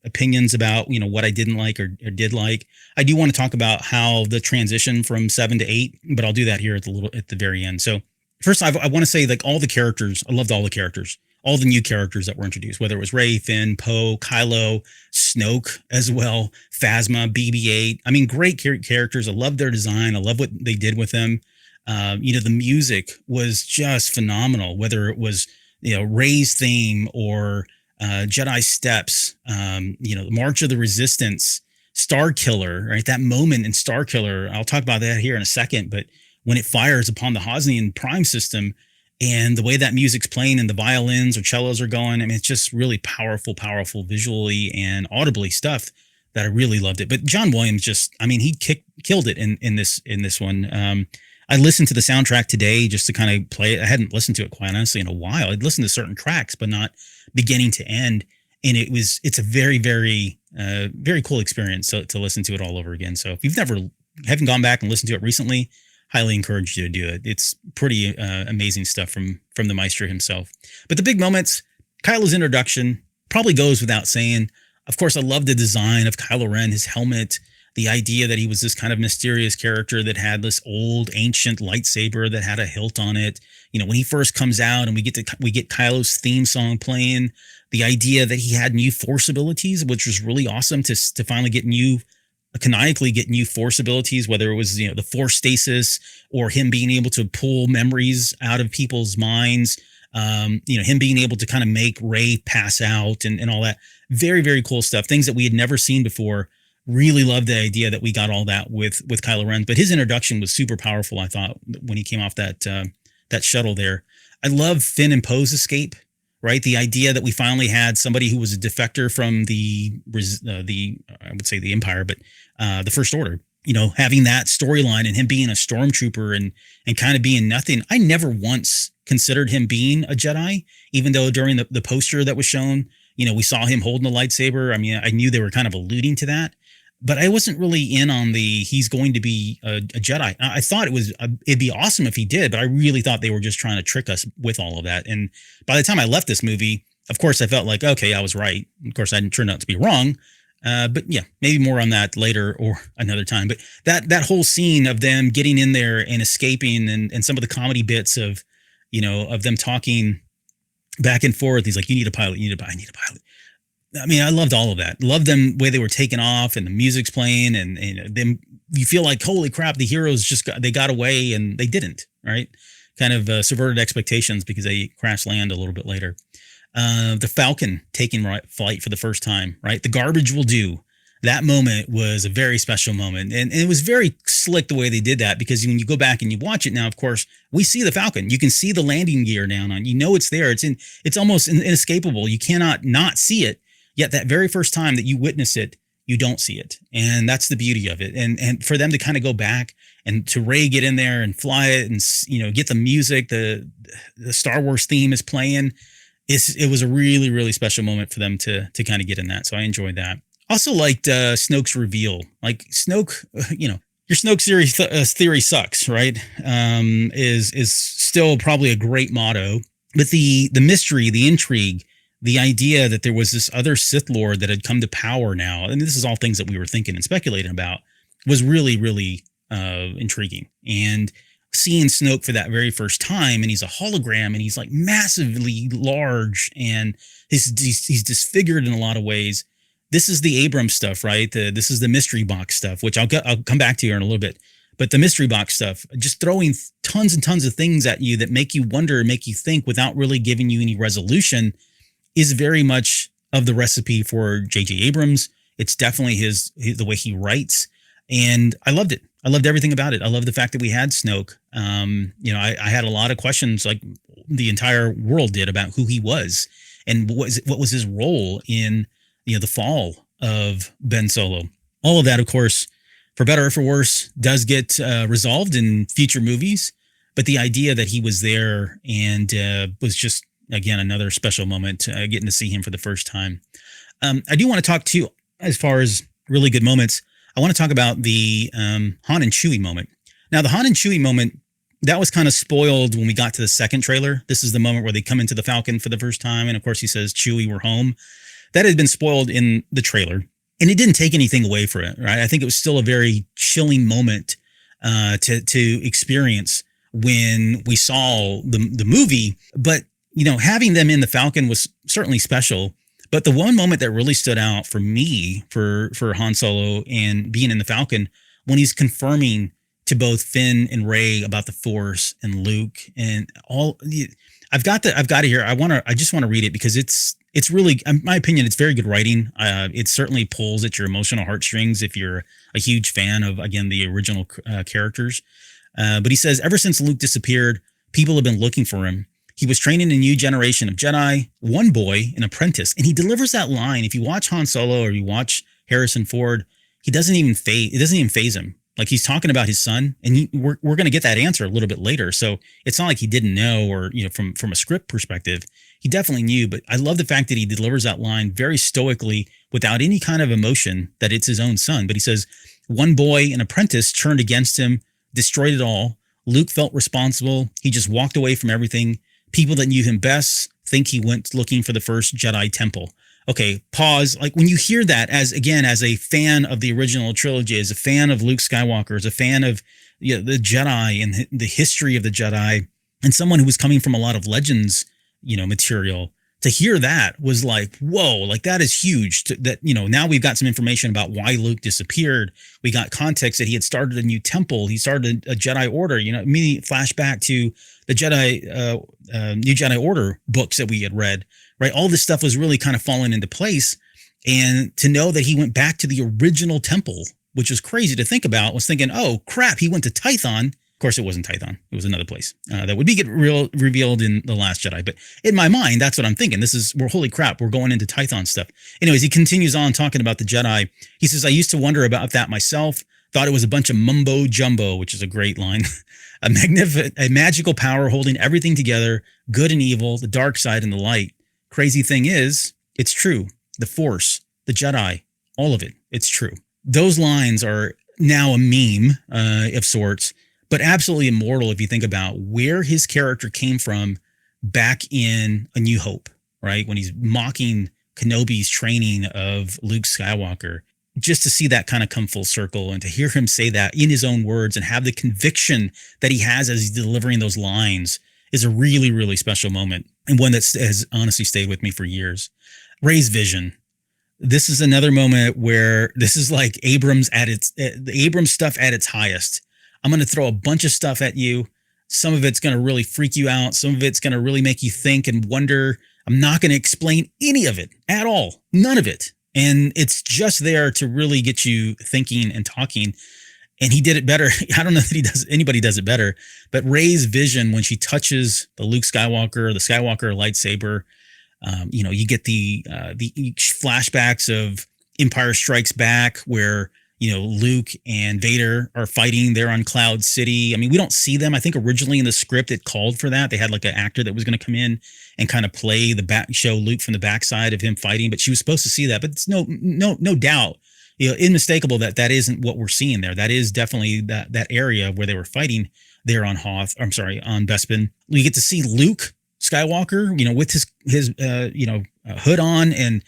B: opinions about, what I didn't like or did like. I do want to talk about how the transition from 7 to 8, but I'll do that here at the very end. So first, I want to say, like, all the characters, I loved all the characters, all the new characters that were introduced, whether it was Rey, Finn, Poe, Kylo, Snoke as well, Phasma, BB-8. I mean, great characters. I love their design. I love what they did with them. The music was just phenomenal, whether it was Rey's theme or Jedi Steps, the March of the Resistance, Star Killer, right? That moment in Star Killer, I'll talk about that here in a second, but when it fires upon the Hosnian Prime system and the way that music's playing and the violins or cellos are going, I mean, it's just really powerful visually and audibly stuff that I really loved it. But John Williams he killed it in this one. I listened to the soundtrack today just to kind of play it. I hadn't listened to it quite honestly in a while. I'd listened to certain tracks, but not beginning to end. And it's a very, very, very cool experience to listen to it all over again. So if you've haven't gone back and listened to it recently, highly encourage you to do it. It's pretty amazing stuff from the maestro himself. But the big moments, Kylo's introduction probably goes without saying. Of course, I love the design of Kylo Ren, his helmet, the idea that he was this kind of mysterious character that had this old ancient lightsaber that had a hilt on it. When he first comes out and we get Kylo's theme song playing, the idea that he had new Force abilities, which was really awesome to finally canonically get new Force abilities, whether it was, the Force stasis or him being able to pull memories out of people's minds, him being able to kind of make Rey pass out and all that. Very, very cool stuff. Things that we had never seen before. Really loved the idea that we got all that with Kylo Ren, but his introduction was super powerful. I thought when he came off that shuttle there. I love Finn and Poe's escape, right? The idea that we finally had somebody who was a defector from the I would say the Empire, but the First Order. Having that storyline and him being a stormtrooper and kind of being nothing. I never once considered him being a Jedi, even though during the poster that was shown, we saw him holding the lightsaber. I mean, I knew they were kind of alluding to that, but I wasn't really in on he's going to be a Jedi. I thought it'd be awesome if he did, but I really thought they were just trying to trick us with all of that. And by the time I left this movie, of course, I felt like, okay, I was right. Of course, I turned out to be wrong. But yeah, maybe more on that later or another time. But that whole scene of them getting in there and escaping, and some of the comedy bits of, of them talking back and forth. He's like, you need a pilot, I need a pilot. I mean, I loved all of that. Loved them the way they were taking off and the music's playing, and them. You feel like, holy crap, the heroes they got away, and they didn't, right? Kind of subverted expectations because they crash land a little bit later. The Falcon taking flight for the first time, right? The garbage will do. That moment was a very special moment. And it was very slick the way they did that, because when you go back and you watch it now, of course, we see the Falcon. You can see the landing gear down on, it's there. It's almost inescapable. You cannot not see it. Yet that very first time that you witness it, you don't see it. And that's the beauty of it. And for them to kind of go back and to Rey get in there and fly it and, get the music, the Star Wars theme is playing. It was a really, really special moment for them to kind of get in that. So I enjoyed that. Also liked Snoke's reveal. Like Snoke, your Snoke theory sucks, right? Is still probably a great motto. But the mystery, the intrigue, the idea that there was this other Sith Lord that had come to power now, and this is all things that we were thinking and speculating about, was really, really intriguing. And seeing Snoke for that very first time, and he's a hologram, and he's like massively large, and he's disfigured in a lot of ways. This is the Abrams stuff, right? This is the mystery box stuff, which I'll come back to here in a little bit. But the mystery box stuff, just throwing tons and tons of things at you that make you wonder and make you think without really giving you any resolution, is very much of the recipe for J.J. Abrams. It's definitely the way he writes, and I loved it. I loved everything about it. I love the fact that we had Snoke. I had a lot of questions, like the entire world did, about who he was and what was his role in the fall of Ben Solo. All of that, of course, for better or for worse, does get resolved in future movies. But the idea that he was there and was just, again, another special moment, getting to see him for the first time. I do want to talk too, as far as really good moments, I want to talk about the Han and Chewie moment. Now, the Han and Chewie moment, that was kind of spoiled when we got to the second trailer. This is the moment where they come into the Falcon for the first time. And of course, he says, Chewie, we're home. That had been spoiled in the trailer. And it didn't take anything away from it, right? I think it was still a very chilling moment to experience when we saw the movie. But, having them in the Falcon was certainly special. But the one moment that really stood out for me for Han Solo and being in the Falcon, when he's confirming to both Finn and Rey about the Force and Luke and all. I've got it here. I just want to read it because it's really, in my opinion, it's very good writing. It certainly pulls at your emotional heartstrings if you're a huge fan of, again, the original characters. But he says, ever since Luke disappeared, people have been looking for him. He was training a new generation of Jedi, one boy, an apprentice. And he delivers that line. If you watch Han Solo or you watch Harrison Ford, it doesn't even faze him. Like, he's talking about his son, and we're going to get that answer a little bit later. So it's not like he didn't know, or, from a script perspective, he definitely knew. But I love the fact that he delivers that line very stoically without any kind of emotion that it's his own son. But he says, one boy, an apprentice, turned against him, destroyed it all. Luke felt responsible. He just walked away from everything. People that knew him best think he went looking for the first Jedi temple. Okay, pause. Like, when you hear that, as a fan of the original trilogy, as a fan of Luke Skywalker, as a fan of the Jedi and the history of the Jedi, and someone who was coming from a lot of Legends, material, to hear that was like, whoa, like, that is huge. Now we've got some information about why Luke disappeared. We got context that he had started a new temple. He started a Jedi Order. Immediate flashback to the New Jedi Order books that we had read. Right, all this stuff was really kind of falling into place, and to know that he went back to the original temple, which was crazy to think about, was thinking, oh crap, he went to Tython. Of course, it wasn't Tython; it was another place that would get revealed in The Last Jedi. But in my mind, that's what I'm thinking. Holy crap, we're going into Tython stuff. Anyways, he continues on talking about the Jedi. He says, I used to wonder about that myself. Thought it was a bunch of mumbo jumbo, which is a great line. A magical power holding everything together, good and evil, the dark side and the light. Crazy thing is, It's true. The Force, the Jedi, all of it. It's true. Those lines are now a meme of sorts, but absolutely immortal if you think about where his character came from back in A New Hope, right? When he's mocking Kenobi's training of Luke Skywalker. Just to see that kind of come full circle and to hear him say that in his own words and have the conviction that he has as he's delivering those lines is a really, really special moment, and one that has honestly stayed with me for years. Rey's vision. This is another moment where this is like Abrams the Abrams stuff at its highest. I'm going to throw a bunch of stuff at you. Some of it's going to really freak you out. Some of it's going to really make you think and wonder. I'm not going to explain any of it at all. None of it. And it's just there to really get you thinking and talking. And he did it better. I don't know that anybody does it better, but Rey's vision when she touches the Luke Skywalker, the Skywalker lightsaber, you get the flashbacks of Empire Strikes Back where, Luke and Vader are fighting there on Cloud City. I mean, we don't see them. I think originally in the script, it called for that. They had like an actor that was going to come in and kind of play show Luke from the backside of him fighting, but she was supposed to see that. But it's no doubt, unmistakable that isn't what we're seeing there. That is definitely that area where they were fighting there on on Bespin. We get to see Luke Skywalker, with his hood on and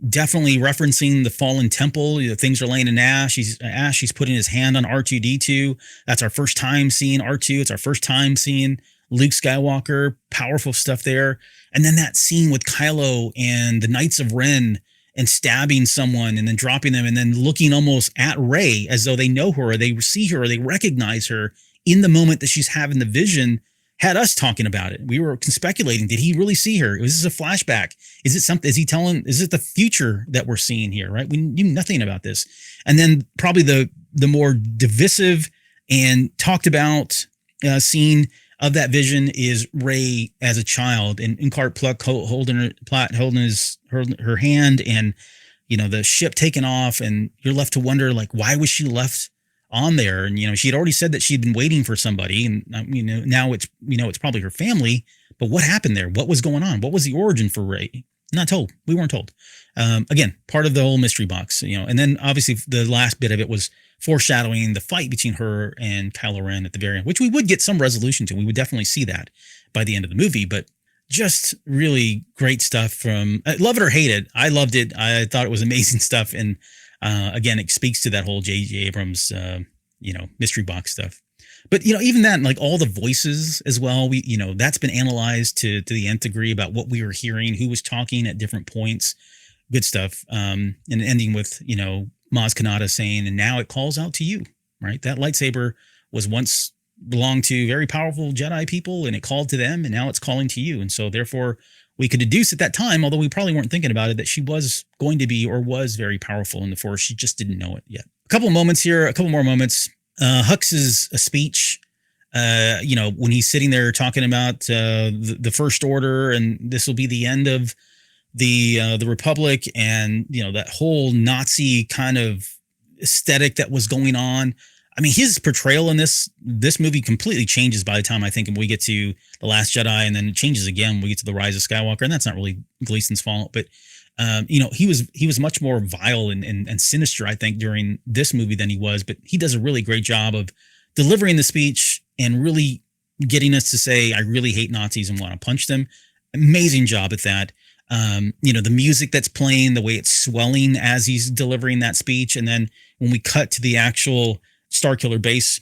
B: definitely referencing the fallen temple. Things are laying in ash. He's putting his hand on R2-D2. That's our first time seeing R2. It's our first time seeing Luke Skywalker. Powerful stuff there. And then that scene with Kylo and the Knights of Ren and stabbing someone and then dropping them and then looking almost at Rey as though they know her or they see her or they recognize her in the moment that she's having the vision. Had us talking about it. We were speculating. Did he really see her? Was this a flashback? Is it something? Is it the future that we're seeing here? Right. We knew nothing about this. And then probably the more divisive and talked about scene of that vision is Rey as a child and Cart Pluck holding her hand and, the ship taking off. And you're left to wonder, like, why was she left on there? And she had already said that she'd been waiting for somebody, and now it's probably her family. But what happened there? What was going on? What was the origin for Rey? Not told. We weren't told. Again, part of the whole mystery box. And then obviously the last bit of it was foreshadowing the fight between her and Kylo Ren at the very end, which we would get some resolution to. We would definitely see that by the end of the movie. But just really great stuff from love it or hate it. I loved it. I thought it was amazing stuff. And again, it speaks to that whole J.J. Abrams, mystery box stuff. But, even that, like all the voices as well, that's been analyzed to the nth degree about what we were hearing, who was talking at different points. Good stuff. And ending with, Maz Kanata saying, and now it calls out to you, right? That lightsaber was once belonged to very powerful Jedi people and it called to them, and now it's calling to you. And so therefore, we could deduce at that time, although we probably weren't thinking about it, that she was going to be or was very powerful in the Force. She just didn't know it yet. A couple more moments. Hux's speech, when he's sitting there talking about the First Order, and this will be the end of the Republic, and that whole Nazi kind of aesthetic that was going on. I mean, his portrayal in this movie completely changes by the time I think we get to The Last Jedi, and then it changes again when we get to The Rise of Skywalker, and that's not really Gleason's fault, but he was much more vile and sinister, I think, during this movie than he was, but he does a really great job of delivering the speech and really getting us to say, I really hate Nazis and want to punch them. Amazing job at that. The music that's playing, the way it's swelling as he's delivering that speech. And then when we cut to the actual Starkiller base,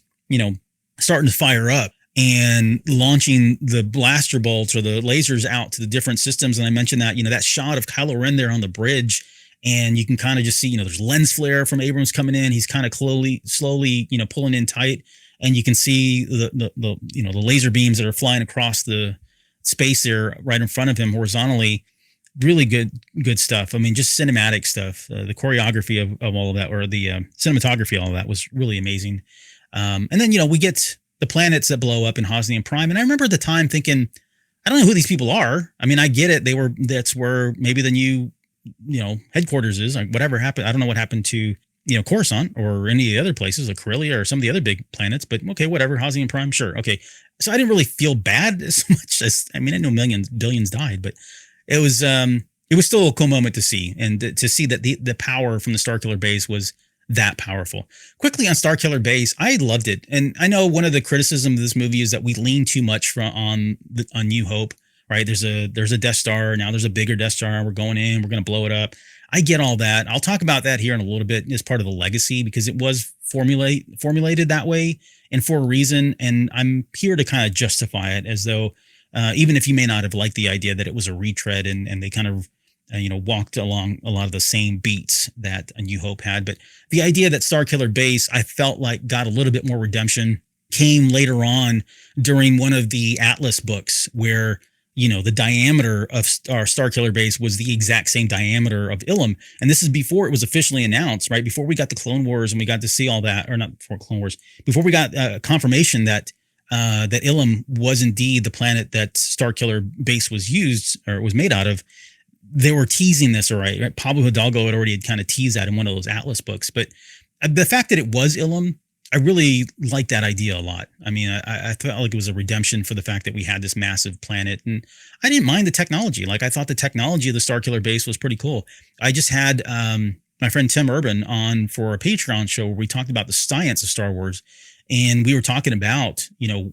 B: starting to fire up and launching the blaster bolts or the lasers out to the different systems. And I mentioned that, that shot of Kylo Ren there on the bridge, and you can kind of just see, there's lens flare from Abrams coming in. He's kind of slowly, pulling in tight, and you can see the laser beams that are flying across the space there right in front of him horizontally. Really good stuff. I mean, just cinematic stuff. The choreography of all of that, or the cinematography, all of that was really amazing. And then, we get the planets that blow up in Hosnian Prime. And I remember at the time thinking, I don't know who these people are. I mean, I get it. That's where maybe the new, headquarters is, like whatever happened. I don't know what happened to, Coruscant or any of the other places, like Corellia or some of the other big planets, but okay, whatever. Hosnian Prime. Sure. Okay. So I didn't really feel bad as much as, I mean, I know billions died, but it was it was still a cool moment to see, and to see that the power from the Starkiller base was that powerful. Quickly on Starkiller base, I loved it, and I know one of the criticisms of this movie is that we lean too much on New Hope. Right? There's a Death Star now. There's a bigger Death Star. We're going in. We're going to blow it up. I get all that. I'll talk about that here in a little bit as part of the legacy, because it was formulated that way and for a reason. And I'm here to kind of justify it, as though even if you may not have liked the idea that it was a retread and they kind of walked along a lot of the same beats that A New Hope had. But the idea that Starkiller base, I felt like, got a little bit more redemption, came later on during one of the Atlas books, where the diameter of our Starkiller base was the exact same diameter of Ilum. And this is before it was officially announced, right? Before we got the Clone Wars and we got to see all that, or not before Clone Wars, before we got confirmation that that Ilum was indeed the planet that Starkiller base was used or was made out of. They were teasing this, all right? Pablo Hidalgo had already kind of teased that in one of those Atlas books. But the fact that it was Ilum, I really liked that idea a lot. I mean, I felt like it was a redemption for the fact that we had this massive planet, and I didn't mind the technology. Like, I thought the technology of the Starkiller base was pretty cool. I just had my friend Tim Urban on for a Patreon show where we talked about the science of Star Wars, and we were talking about,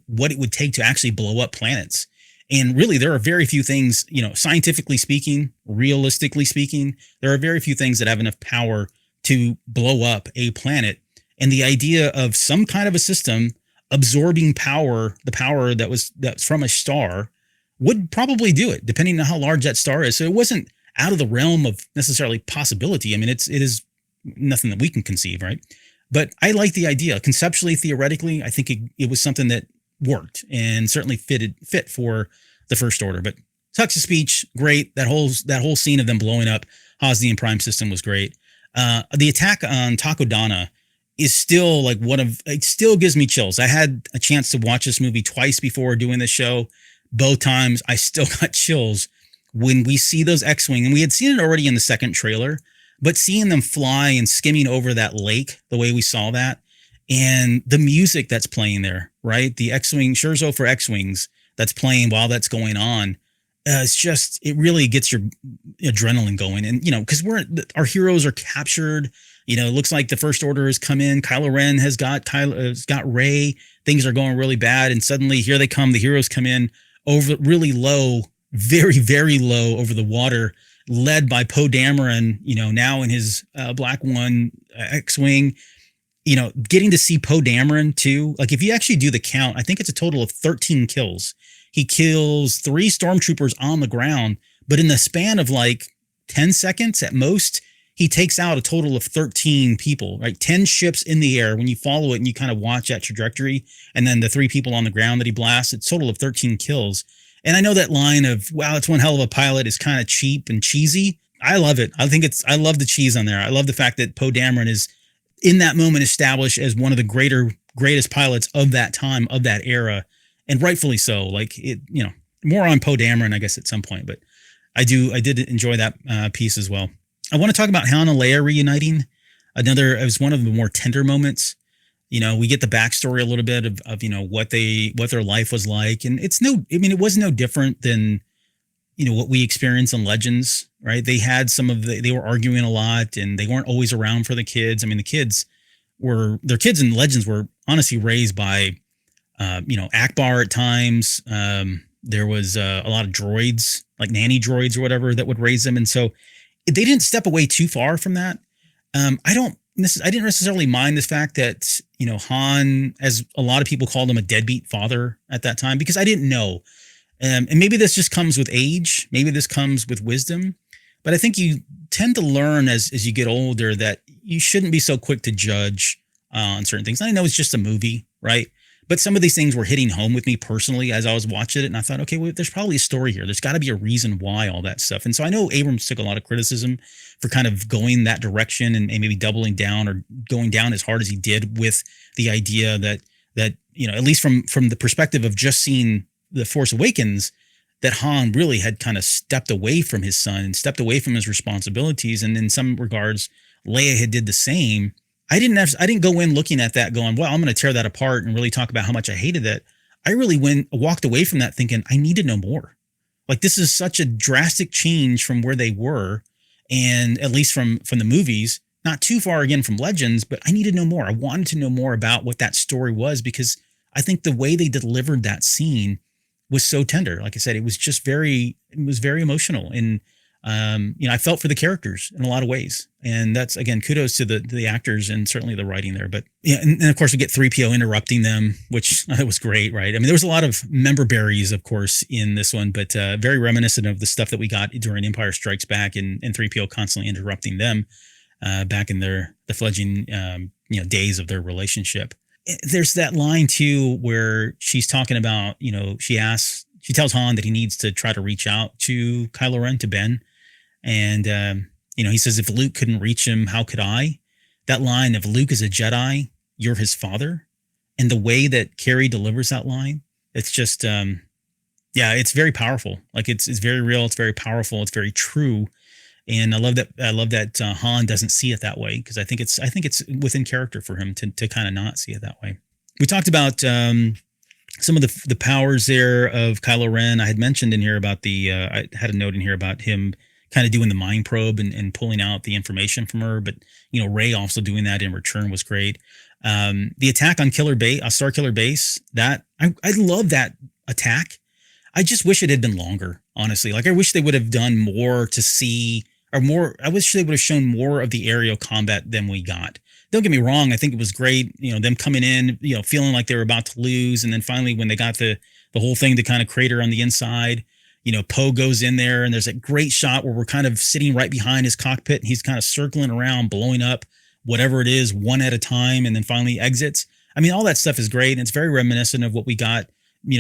B: what it would take to actually blow up planets. And really, there are very few things, scientifically speaking, realistically speaking, there are very few things that have enough power to blow up a planet. And the idea of some kind of a system absorbing power, the power that's from a star, would probably do it, depending on how large that star is. So it wasn't out of the realm of necessarily possibility. I mean, it is nothing that we can conceive, right? But I like the idea. Conceptually, theoretically, I think it was something that worked and certainly fit for the First Order. But Hux's speech, great. That whole scene of them blowing up Hosnian Prime system was great. The attack on Takodana is still like it still gives me chills. I had a chance to watch this movie twice before doing this show. Both times I still got chills when we see those X-Wing, and we had seen it already in the second trailer, but seeing them fly and skimming over that lake, the way we saw that, and the music that's playing there, right? The X-Wing, Scherzo for X-Wings that's playing while that's going on. It really gets your adrenaline going. And, because our heroes are captured. It looks like the First Order has come in. Kylo Ren has got Rey. Things are going really bad. And suddenly here they come. The heroes come in over really low, very, very low over the water, led by Poe Dameron, now in his Black One X-Wing. Getting to see Poe Dameron too. Like, if you actually do the count, I think it's a total of 13 kills. He kills 3 stormtroopers on the ground, but in the span of like 10 seconds at most, he takes out a total of 13 people, right? 10 ships in the air when you follow it and you kind of watch that trajectory, and then the 3 people on the ground that he blasts, it's a total of 13 kills. And I know that line of, wow, it's one hell of a pilot, is kind of cheap and cheesy. I love it. I love the cheese on there. I love the fact that Poe Dameron is in that moment established as one of the greatest pilots of that time, of that era. And rightfully so. Like, more on Poe Dameron, I guess, at some point, but I did enjoy that piece as well. I want to talk about Han and Leia reuniting. It was one of the more tender moments. We get the backstory a little bit of what their life was like. And it was no different than, what we experience in Legends, right? They had they were arguing a lot, and they weren't always around for the kids. I mean, their kids in Legends were honestly raised by, Akbar at times. There was a lot of droids, like nanny droids or whatever, that would raise them. And so they didn't step away too far from that. I didn't necessarily mind the fact that, Han, as a lot of people called him, a deadbeat father at that time, because I didn't know. And maybe this just comes with age. Maybe this comes with wisdom. But I think you tend to learn as you get older that you shouldn't be so quick to judge on certain things. And I know it's just a movie, right? But some of these things were hitting home with me personally as I was watching it. And I thought, okay, well, there's probably a story here. There's got to be a reason why all that stuff. And so I know Abrams took a lot of criticism for kind of going that direction and maybe doubling down or going down as hard as he did with the idea that at least from the perspective of just seeing The Force Awakens, that Han really had kind of stepped away from his son and stepped away from his responsibilities. And in some regards, Leia had did the same. I didn't go in looking at that going, well, I'm going to tear that apart and really talk about how much I hated that. I really walked away from that thinking I need to know more. Like, this is such a drastic change from where they were, and at least from the movies, not too far again from Legends, but I need to know more. I wanted to know more about what that story was, because I think the way they delivered that scene was so tender. Like I said, it was very emotional, and I felt for the characters in a lot of ways. And that's, again, kudos to the actors and certainly the writing there. But yeah, and of course we get 3PO interrupting them, which was great, right? I mean, there was a lot of member berries, of course, in this one, but very reminiscent of the stuff that we got during Empire Strikes Back, and 3PO constantly interrupting them back in the fledgling days of their relationship. There's that line too where she's talking about, she tells Han that he needs to try to reach out to Kylo Ren, to Ben. And, he says, if Luke couldn't reach him, how could I? That line of, Luke is a Jedi, you're his father. And the way that Carrie delivers that line, it's just, it's very powerful. Like, it's very real. It's very powerful. It's very true. And I love that Han doesn't see it that way, because I think it's within character for him to kind of not see it that way. We talked about some of the powers there of Kylo Ren. I had mentioned in here about I had a note in here about him kind of doing the mind probe and pulling out the information from her. But, Rey also doing that in return was great. The attack on Star Killer Base, that I love that attack. I just wish it had been longer, honestly. Like, I wish they would have done more to see, or more. I wish they would have shown more of the aerial combat than we got. Don't get me wrong. I think it was great, them coming in, feeling like they were about to lose. And then finally, when they got the whole thing to kind of crater on the inside, Poe goes in there, and there's a great shot where we're kind of sitting right behind his cockpit, and he's kind of circling around, blowing up whatever it is one at a time, and then finally exits. I mean, all that stuff is great. And it's very reminiscent of what we got,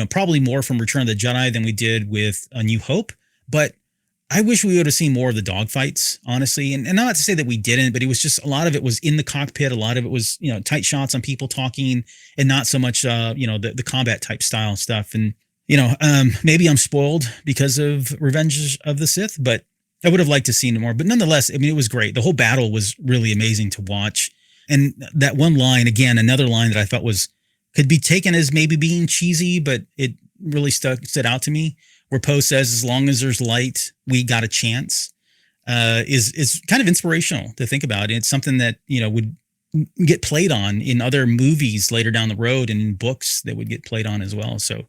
B: probably more from Return of the Jedi than we did with A New Hope. But I wish we would have seen more of the dogfights, honestly. And not to say that we didn't, but it was just, a lot of it was in the cockpit. A lot of it was, tight shots on people talking, and not so much, the combat type style stuff. And, maybe I'm spoiled because of Revenge of the Sith, but I would have liked to see more. But nonetheless, I mean, it was great. The whole battle was really amazing to watch. And that one line, again, another line that I thought could be taken as maybe being cheesy, but it really stood out to me, where Poe says, as long as there's light, we got a chance, is kind of inspirational to think about. It's something that, would get played on in other movies later down the road, and in books that would get played on as well. So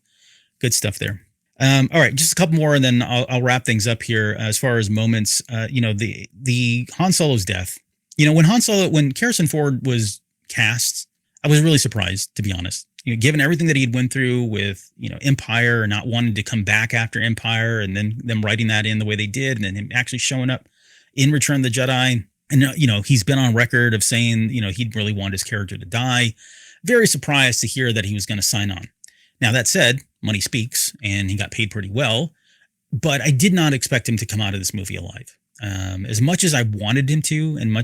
B: good stuff there. All right, just a couple more, and then I'll wrap things up here. As far as moments, the Han Solo's death. When Harrison Ford was cast, I was really surprised, to be honest. Given everything that he'd went through with, Empire, and not wanting to come back after Empire, and then them writing that in the way they did, and then him actually showing up in Return of the Jedi. And, he's been on record of saying, he'd really want his character to die. Very surprised to hear that he was going to sign on. Now, that said, money speaks, and he got paid pretty well, but I did not expect him to come out of this movie alive. As much as I wanted him to, and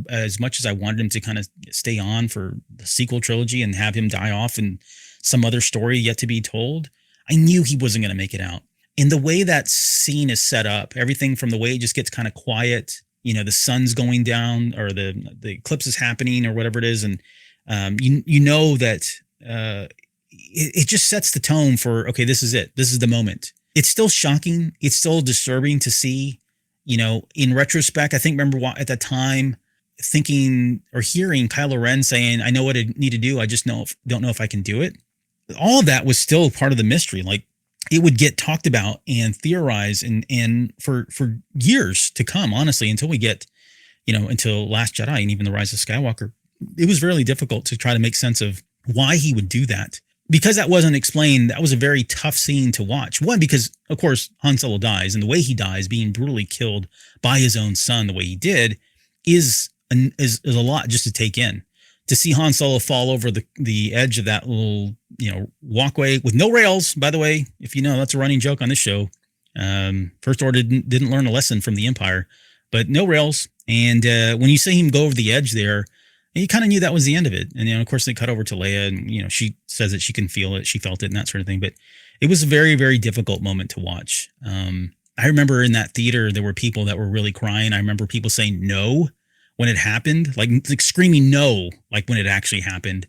B: as much as I wanted him to kind of stay on for the sequel trilogy and have him die off in some other story yet to be told, I knew he wasn't going to make it out. And the way that scene is set up, everything from the way it just gets kind of quiet, the sun's going down, or the eclipse is happening, or whatever it is, and that it just sets the tone for, okay, this is it. This is the moment. It's still shocking. It's still disturbing to see. In retrospect, I think, remember at that time thinking or hearing Kylo Ren saying, I know what I need to do. I just don't know if I can do it. All of that was still part of the mystery. Like, it would get talked about and theorized and for years to come, honestly, until we get, until Last Jedi and even The Rise of Skywalker. It was really difficult to try to make sense of why he would do that. Because that wasn't explained, that was a very tough scene to watch. One, because, of course, Han Solo dies, and the way he dies, being brutally killed by his own son the way he did, is a lot just to take in. To see Han Solo fall over the edge of that little, walkway with no rails, by the way, if that's a running joke on this show. First Order didn't learn a lesson from the Empire, but no rails. And when you see him go over the edge there, you kind of knew that was the end of it. And, of course, they cut over to Leia, and, she says that she can feel it. She felt it and that sort of thing. But it was a very, very difficult moment to watch. I remember in that theater, there were people that were really crying. I remember people saying no when it happened, like screaming no, like when it actually happened.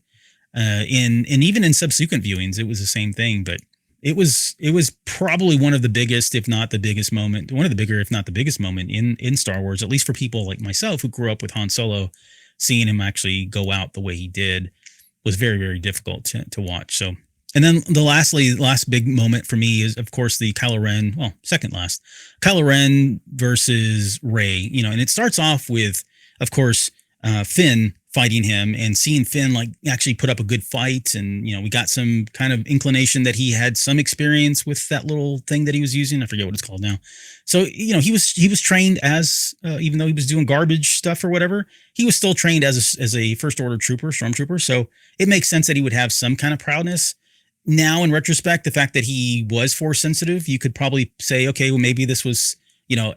B: And even in subsequent viewings, it was the same thing. But it was probably one of the biggest, if not the biggest moment, one of the bigger, if not the biggest moment in Star Wars, at least for people like myself who grew up with Han Solo. Seeing him actually go out the way he did was very, very difficult to watch. So, and then the last big moment for me is, of course, the Kylo Ren, well, second last, Kylo Ren versus Rey, you know, and it starts off with, of course, Finn fighting him and seeing Finn like actually put up a good fight. And, you know, we got some kind of inclination that he had some experience with that little thing that he was using. I forget what it's called now. So, you know, he was trained as, even though he was doing garbage stuff or whatever, he was still trained as a first order stormtrooper. So it makes sense that he would have some kind of proudness. Now, in retrospect, the fact that he was force sensitive, you could probably say, okay, well, maybe this was, you know,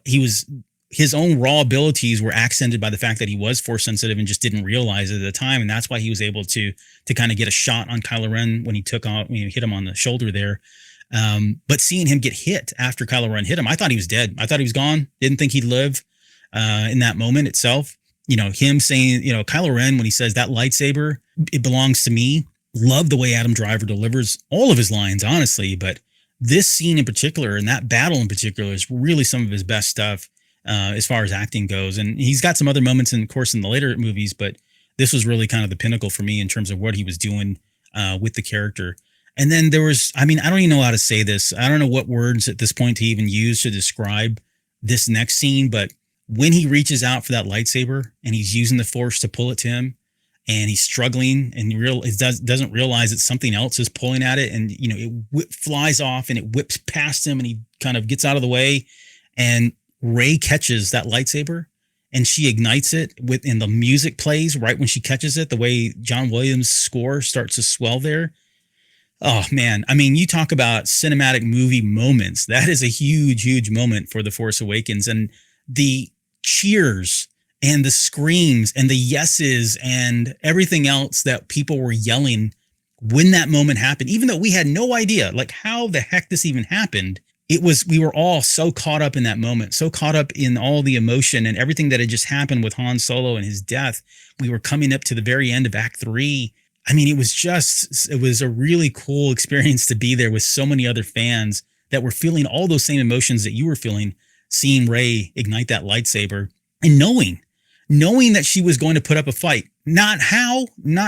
B: his own raw abilities were accented by the fact that he was force sensitive and just didn't realize it at the time. And that's why he was able to kind of get a shot on Kylo Ren when he hit him on the shoulder there. But seeing him get hit after Kylo Ren hit him, I thought he was dead. I thought he was gone. Didn't think he'd live, in that moment itself. You know, him saying, you know, Kylo Ren, when he says that lightsaber, it belongs to me. Love the way Adam Driver delivers all of his lines, honestly. But this scene in particular and that battle in particular is really some of his best stuff. As far as acting goes. And he's got some other moments, in course, in the later movies, but this was really kind of the pinnacle for me in terms of what he was doing with the character. And then there was, I mean, I don't even know how to say this. I don't know what words at this point to even use to describe this next scene, but when he reaches out for that lightsaber and he's using the Force to pull it to him and he's struggling and doesn't realize that something else is pulling at it. And, you know, it flies off and it whips past him and he kind of gets out of the way, and Rey catches that lightsaber and she ignites it and the music plays right when she catches it, the way John Williams' score starts to swell there. Oh man. I mean, you talk about cinematic movie moments. That is a huge, huge moment for The Force Awakens, and the cheers and the screams and the yeses and everything else that people were yelling when that moment happened, even though we had no idea like how the heck this even happened. We were all so caught up in that moment, so caught up in all the emotion and everything that had just happened with Han Solo and his death. We were coming up to the very end of Act 3. I mean, it was a really cool experience to be there with so many other fans that were feeling all those same emotions that you were feeling, seeing Rey ignite that lightsaber and knowing that she was going to put up a fight. Not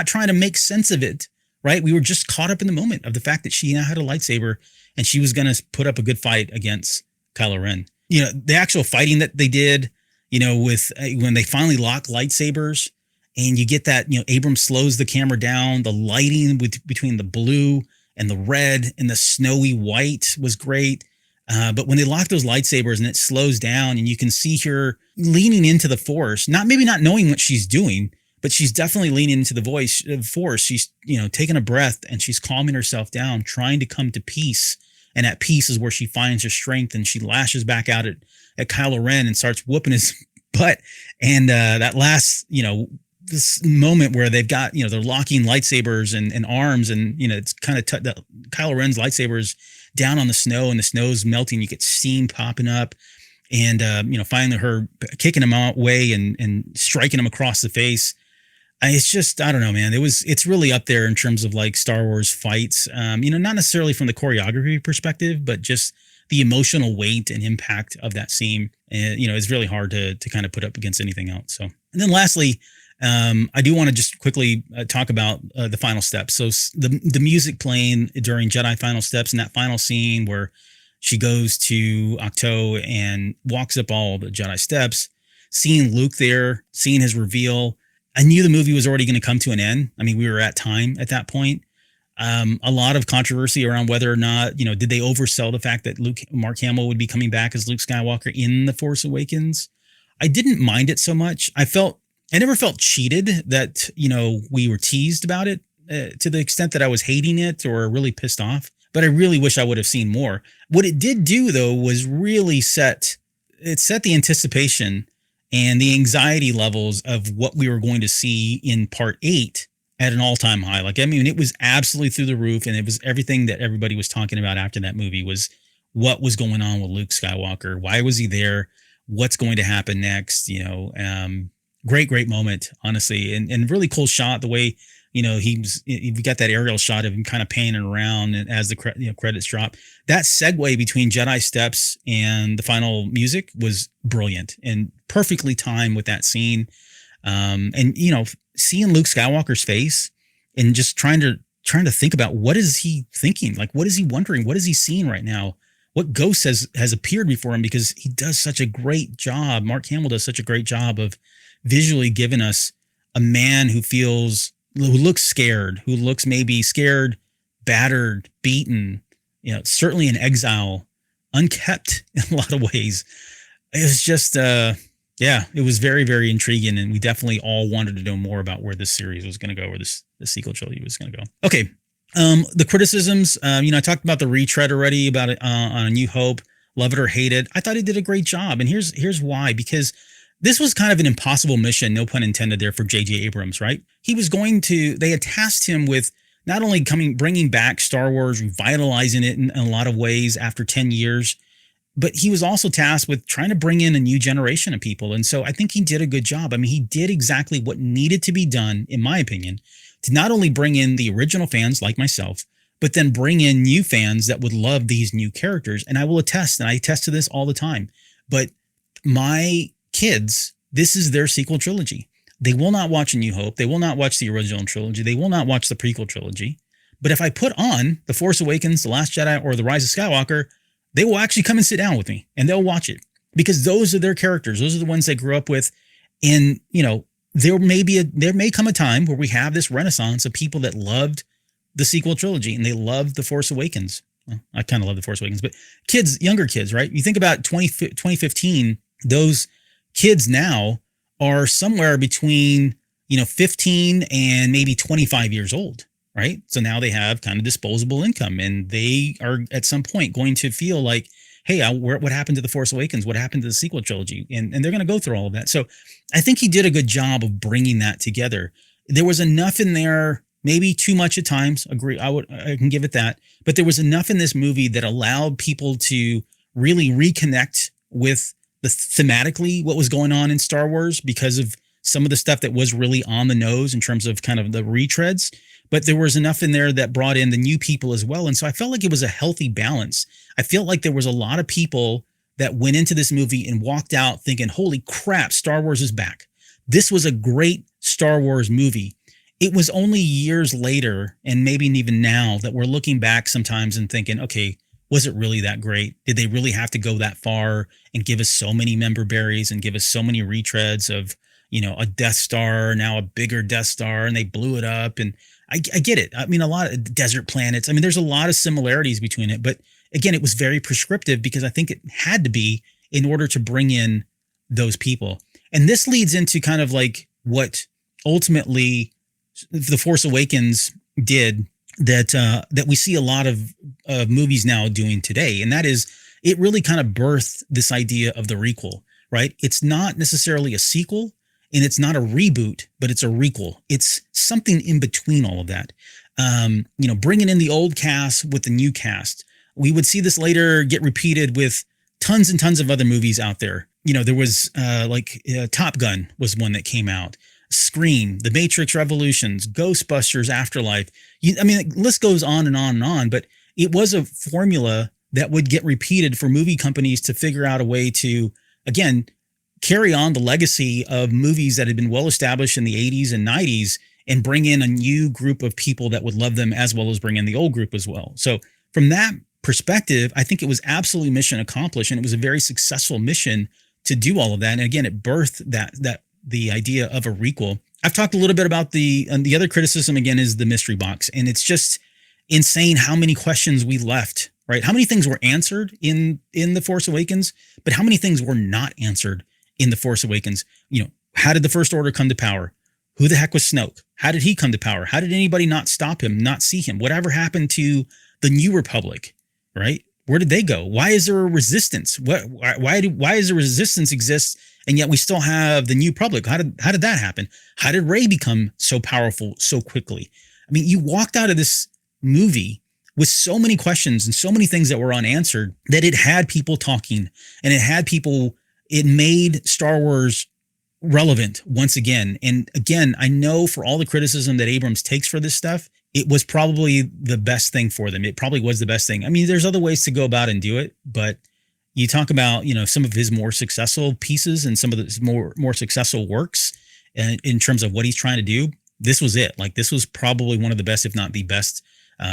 B: trying to make sense of it, right? We were just caught up in the moment of the fact that she now had a lightsaber and she was going to put up a good fight against Kylo Ren. You know, the actual fighting that they did, you know, with when they finally lock lightsabers and you get that, you know, Abrams slows the camera down, the lighting between the blue and the red and the snowy white was great. But when they lock those lightsabers and it slows down and you can see her leaning into the Force, maybe not knowing what she's doing, but she's definitely leaning into the Force. She's, you know, taking a breath and she's calming herself down, trying to come to peace. And at peace is where she finds her strength, and she lashes back out at Kylo Ren and starts whooping his butt. And that last, you know, this moment where they've got, you know, they're locking lightsabers and arms, and, you know, it's kind of Kylo Ren's lightsabers down on the snow and the snow's melting. You get steam popping up, and, you know, finally her kicking him away and striking him across the face. It's just, I don't know, man. It's really up there in terms of like Star Wars fights. You know, not necessarily from the choreography perspective, but just the emotional weight and impact of that scene. And, you know, it's really hard to kind of put up against anything else. So, and then lastly, I do want to just quickly talk about the final steps. So the music playing during Jedi Final Steps, and that final scene where she goes to Ahch-To and walks up all the Jedi steps, seeing Luke there, seeing his reveal. I knew the movie was already going to come to an end. I mean, we were at time at that point. A lot of controversy around whether or not, you know, did they oversell the fact that Mark Hamill would be coming back as Luke Skywalker in The Force Awakens? I didn't mind it so much. I never felt cheated that, you know, we were teased about it to the extent that I was hating it or really pissed off. But I really wish I would have seen more. What it did do, though, was really set the anticipation and the anxiety levels of what we were going to see in Part 8 at an all-time high. Like, I mean, it was absolutely through the roof, and it was everything that everybody was talking about after that movie was what was going on with Luke Skywalker. Why was he there? What's going to happen next? You know, great moment, honestly, and really cool shot the way we got that aerial shot of him kind of panning around and as the credits drop. That segue between Jedi Steps and the final music was brilliant and perfectly timed with that scene. And seeing Luke Skywalker's face and just trying to think about what is he thinking? Like, what is he wondering? What is he seeing right now? What ghost has appeared before him? Because he does such a great job. Mark Hamill does such a great job of visually giving us a man who looks scared, who looks maybe scared, battered, beaten, certainly in exile, unkept in a lot of ways. It was just, it was very, very intriguing. And we definitely all wanted to know more about where this series was going to go, where the sequel trilogy was going to go. Okay. The criticisms, I talked about the retread already about it on A New Hope, love it or hate it. I thought he did a great job. And here's why, because this was kind of an impossible mission, no pun intended there, for J.J. Abrams, right? They had tasked him with not only bringing back Star Wars, revitalizing it in a lot of ways after 10 years, but he was also tasked with trying to bring in a new generation of people. And so I think he did a good job. I mean, he did exactly what needed to be done, in my opinion, to not only bring in the original fans like myself, but then bring in new fans that would love these new characters. And I will attest, and I attest to this all the time, but my kids, this is their sequel trilogy. They will not watch A New Hope. They will not watch the original trilogy. They will not watch the prequel trilogy. But if I put on The Force Awakens, The Last Jedi, or The Rise of Skywalker, they will actually come and sit down with me and they'll watch it because those are their characters. Those are the ones they grew up with. And, there may come a time where we have this renaissance of people that loved the sequel trilogy and they loved The Force Awakens. Well, I kind of love The Force Awakens, but younger kids, right? You think about 2015, those kids now are somewhere between, 15 and maybe 25 years old, right? So now they have kind of disposable income and they are at some point going to feel like, hey, what happened to The Force Awakens? What happened to the sequel trilogy? And they're going to go through all of that. So I think he did a good job of bringing that together. There was enough in there, maybe too much at times. Agree. I can give it that. But there was enough in this movie that allowed people to really reconnect with thematically what was going on in Star Wars because of some of the stuff that was really on the nose in terms of kind of the retreads. But there was enough in there that brought in the new people as well. And so I felt like it was a healthy balance. I feel like there was a lot of people that went into this movie and walked out thinking, holy crap, Star Wars is back. This was a great Star Wars movie. It was only years later, and maybe even now, that we're looking back sometimes and thinking, okay, was it really that great? Did they really have to go that far and give us so many member berries and give us so many retreads of, a Death Star, now a bigger Death Star, and they blew it up. And I get it. I mean, a lot of desert planets. I mean, there's a lot of similarities between it, but again, it was very prescriptive because I think it had to be in order to bring in those people. And this leads into kind of like what ultimately The Force Awakens did that we see a lot of movies now doing today. And that is, it really kind of birthed this idea of the requel, right? It's not necessarily a sequel and it's not a reboot, but it's a requel. It's something in between all of that. Bringing in the old cast with the new cast. We would see this later get repeated with tons and tons of other movies out there. There was Top Gun was one that came out. Scream, The Matrix Revolutions, Ghostbusters Afterlife. The list goes on and on and on, but it was a formula that would get repeated for movie companies to figure out a way to, again, carry on the legacy of movies that had been well established in the 80s and 90s and bring in a new group of people that would love them as well as bring in the old group as well. So from that perspective, I think it was absolutely mission accomplished, and it was a very successful mission to do all of that. And again, it birthed the idea of a requel. I've talked a little bit about the other criticism, again, is the mystery box. And it's just insane how many questions we left, right? How many things were answered in The Force Awakens, but how many things were not answered in The Force Awakens? How did the First Order come to power? Who the heck was Snoke? How did he come to power? How did anybody not stop him, not see him? Whatever happened to the New Republic, right? Where did they go? Why is there a resistance? Why does a resistance exist? And yet we still have the New Republic. How did that happen? How did Rey become so powerful so quickly? I mean, you walked out of this movie with so many questions and so many things that were unanswered that it had people talking, and it made Star Wars relevant once again. And again, I know for all the criticism that Abrams takes for this stuff, it was probably the best thing for them. It probably was the best thing. I mean, there's other ways to go about and do it, but you talk about, some of his more successful pieces and some of his more successful works in terms of what he's trying to do. This was it. Like, this was probably one of the best, if not the best,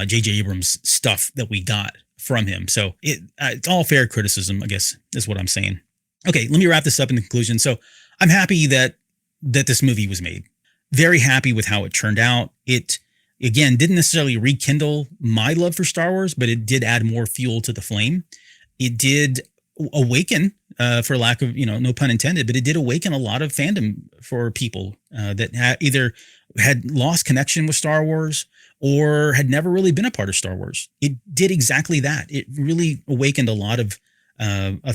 B: J.J. Abrams stuff that we got from him. So it's all fair criticism, I guess, is what I'm saying. Okay, let me wrap this up in the conclusion. So I'm happy that this movie was made. Very happy with how it turned out. It, again, didn't necessarily rekindle my love for Star Wars, but it did add more fuel to the flame. It did awaken, for lack of, no pun intended, but it did awaken a lot of fandom for people that either had lost connection with Star Wars or had never really been a part of Star Wars. It did exactly that. It really awakened a lot of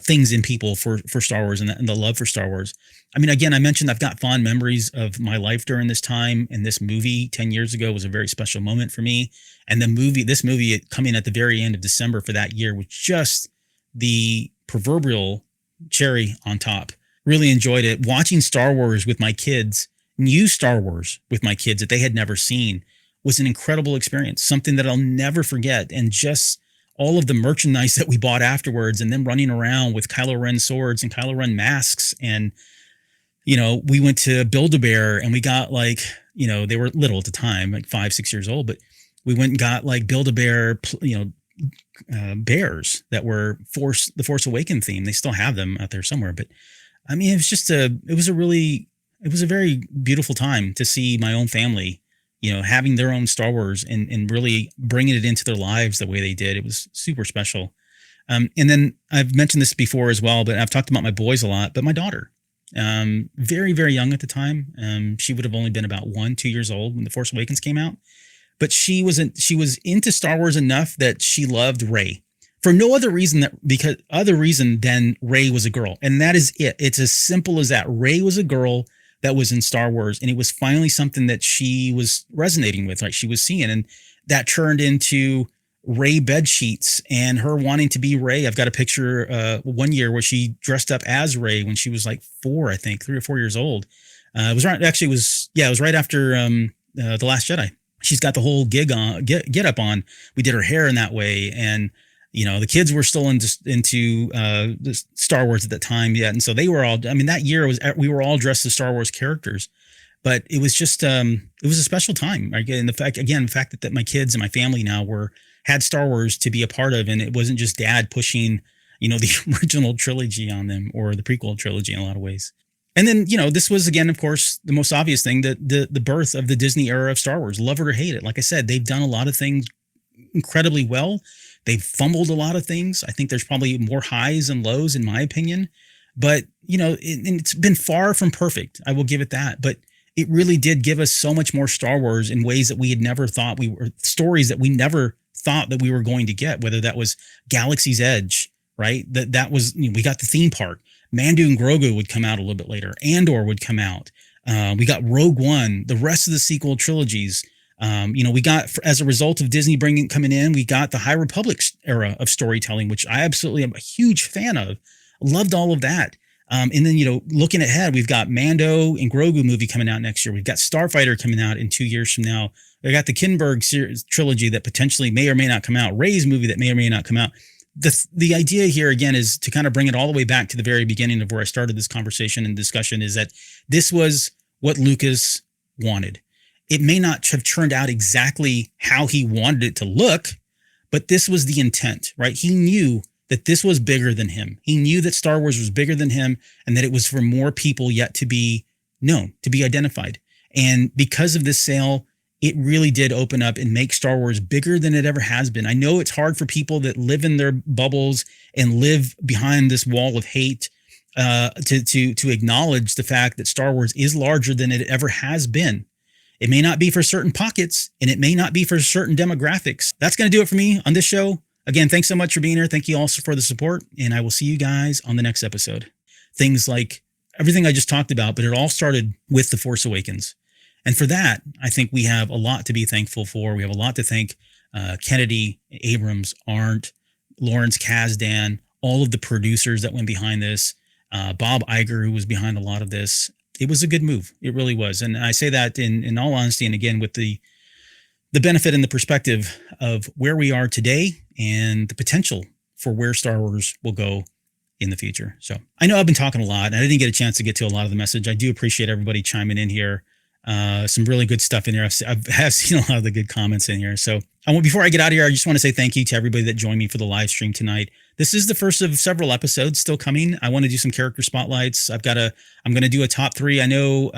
B: things in people for Star Wars and the love for Star Wars. I mean, again, I mentioned I've got fond memories of my life during this time, and this movie 10 years ago was a very special moment for me. And this movie coming at the very end of December for that year was just the proverbial cherry on top. Really enjoyed it. Watching Star Wars with my kids, new Star Wars with my kids that they had never seen, was an incredible experience, something that I'll never forget. And just all of the merchandise that we bought afterwards, and then running around with Kylo Ren swords and Kylo Ren masks. And, we went to Build-A-Bear and we got they were little at the time, like 5-6 years old, but we went and got Build-A-Bear, bears that were the Force Awakens theme. They still have them out there somewhere, but I mean, it was a very beautiful time to see my own family, having their own Star Wars and really bringing it into their lives the way they did. It was super special. And then I've mentioned this before as well, but I've talked about my boys a lot, but my daughter, very, very young at the time. She would have only been about 1-2 years old when The Force Awakens came out, but she was into Star Wars enough that she loved Rey for no other reason than Rey was a girl. And that is it. It's as simple as that. Rey was a girl that was in Star Wars, and it was finally something that she was resonating with, right? She was seeing, and that turned into Rey bed sheets and her wanting to be Rey. I've got a picture one year where she dressed up as Rey when she was like 4, I think, 3 or 4 years old. It was right after The Last Jedi. She's got the whole get up on. We did her hair in that way, and the kids were still into the Star Wars at that time yet. And so they were all, I mean, that year we were all dressed as Star Wars characters, but it was just, it was a special time. And the fact that my kids and my family now had Star Wars to be a part of, and it wasn't just dad pushing, the original trilogy on them or the prequel trilogy in a lot of ways. And then, this was, again, of course, the most obvious thing, the birth of the Disney era of Star Wars. Love it or hate it. Like I said, they've done a lot of things incredibly well. They've fumbled a lot of things. I think there's probably more highs and lows, in my opinion. But, it's been far from perfect. I will give it that. But it really did give us so much more Star Wars in ways that we had never thought stories that we never thought that we were going to get, whether that was Galaxy's Edge, right? That was, we got the theme park. Mando and Grogu would come out a little bit later. Andor would come out. We got Rogue One, the rest of the sequel trilogies. We got, as a result of Disney coming in, we got the High Republic era of storytelling, which I absolutely am a huge fan of. Loved all of that. And then, looking ahead, we've got Mando and Grogu movie coming out next year. We've got Starfighter coming out in 2 years from now. We got the Kinberg series trilogy that potentially may or may not come out. Rey's movie that may or may not come out. The idea here, again, is to kind of bring it all the way back to the very beginning of where I started this conversation and discussion, is that this was what Lucas wanted. It may not have turned out exactly how he wanted it to look, but this was the intent, right? He knew that this was bigger than him. He knew that Star Wars was bigger than him, and that it was for more people yet to be known, to be identified. And because of this sale, it really did open up and make Star Wars bigger than it ever has been. I know it's hard for people that live in their bubbles and live behind this wall of hate to acknowledge the fact that Star Wars is larger than it ever has been. It may not be for certain pockets, and it may not be for certain demographics. That's going to do it for me on this show. Again, thanks so much for being here. Thank you also for the support, and I will see you guys on the next episode. Things like everything I just talked about, but it all started with The Force Awakens. And for that, I think we have a lot to be thankful for. We have a lot to thank Kennedy, Abrams, Arndt, Lawrence Kasdan, all of the producers that went behind this, Bob Iger, who was behind a lot of this. it was a good move. It really was. And I say that in all honesty, and again, with the benefit and the perspective of where we are today and the potential for where Star Wars will go in the future. So I know I've been talking a lot and I didn't get a chance to get to a lot of the message. I do appreciate everybody chiming in here. Some really good stuff in there. I have seen a lot of the good comments in here. So before I get out of here, I just want to say thank you to everybody that joined me for the live stream tonight. This is the first of several episodes still coming. I want to do some character spotlights. I'm going to do a top 3. I know,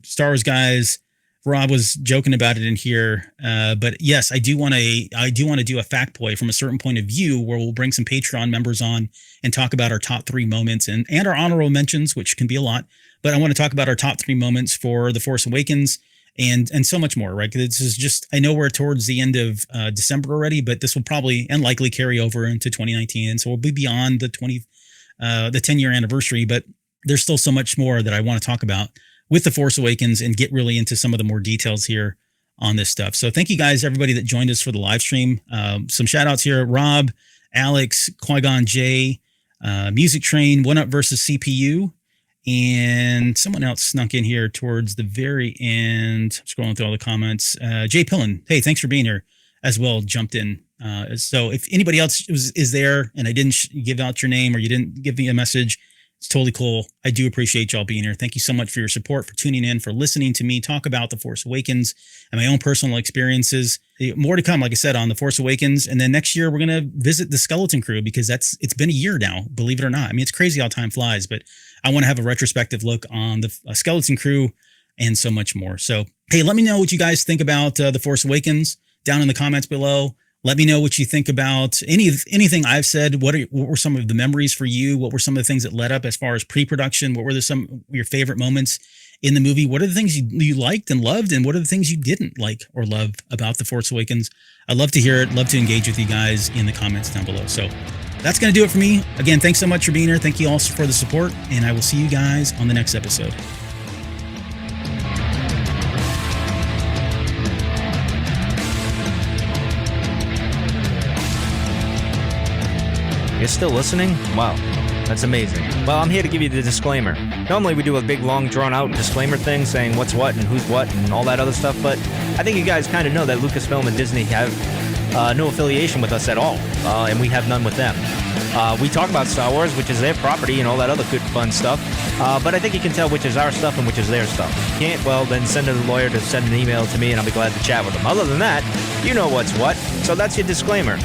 B: Star Wars guys, Rob was joking about it in here. But yes, I do want to do a fact boy from a certain point of view where we'll bring some Patreon members on and talk about our top 3 moments and our honorable mentions, which can be a lot. But I want to talk about our top 3 moments for The Force Awakens and so much more, right? This is just, I know we're towards the end of December already, but this will probably and likely carry over into 2019. And so we'll be beyond the 10-year anniversary, but there's still so much more that I want to talk about with The Force Awakens and get really into some of the more details here on this stuff. So thank you guys, everybody that joined us for the live stream. Some shout outs here, Rob, Alex, Qui-Gon J, Music Train, One Up versus CPU, and someone else snuck in here towards the very end. Scrolling through all the comments. Jay Pillen, hey, thanks for being here as well. Jumped in. So if anybody else is there and I didn't give out your name or you didn't give me a message, it's totally cool. I do appreciate y'all being here. Thank you so much for your support, for tuning in, for listening to me talk about The Force Awakens and my own personal experiences. More to come, like I said, on The Force Awakens. And then next year, we're going to visit the Skeleton Crew because it's been a year now, believe it or not. I mean, it's crazy how time flies, but I want to have a retrospective look on the Skeleton Crew and so much more. So, hey, let me know what you guys think about The Force Awakens down in the comments below. Let me know what you think about anything I've said. What were some of the memories for you? What were some of the things that led up as far as pre-production? What were some of your favorite moments in the movie? What are the things you liked and loved? And what are the things you didn't like or love about The Force Awakens? I'd love to hear it. Love to engage with you guys in the comments down below. So that's going to do it for me. Again, thanks so much for being here. Thank you all for the support. And I will see you guys on the next episode.
A: You're still listening? Wow, that's amazing. Well, I'm here to give you the disclaimer. Normally we do a big, long, drawn-out disclaimer thing saying what's what and who's what and all that other stuff, but I think you guys kind of know that Lucasfilm and Disney have no affiliation with us at all, and we have none with them. We talk about Star Wars, which is their property and all that other good, fun stuff, but I think you can tell which is our stuff and which is their stuff. If you can't, well, then send a lawyer to send an email to me and I'll be glad to chat with them. Other than that, you know what's what, so that's your disclaimer.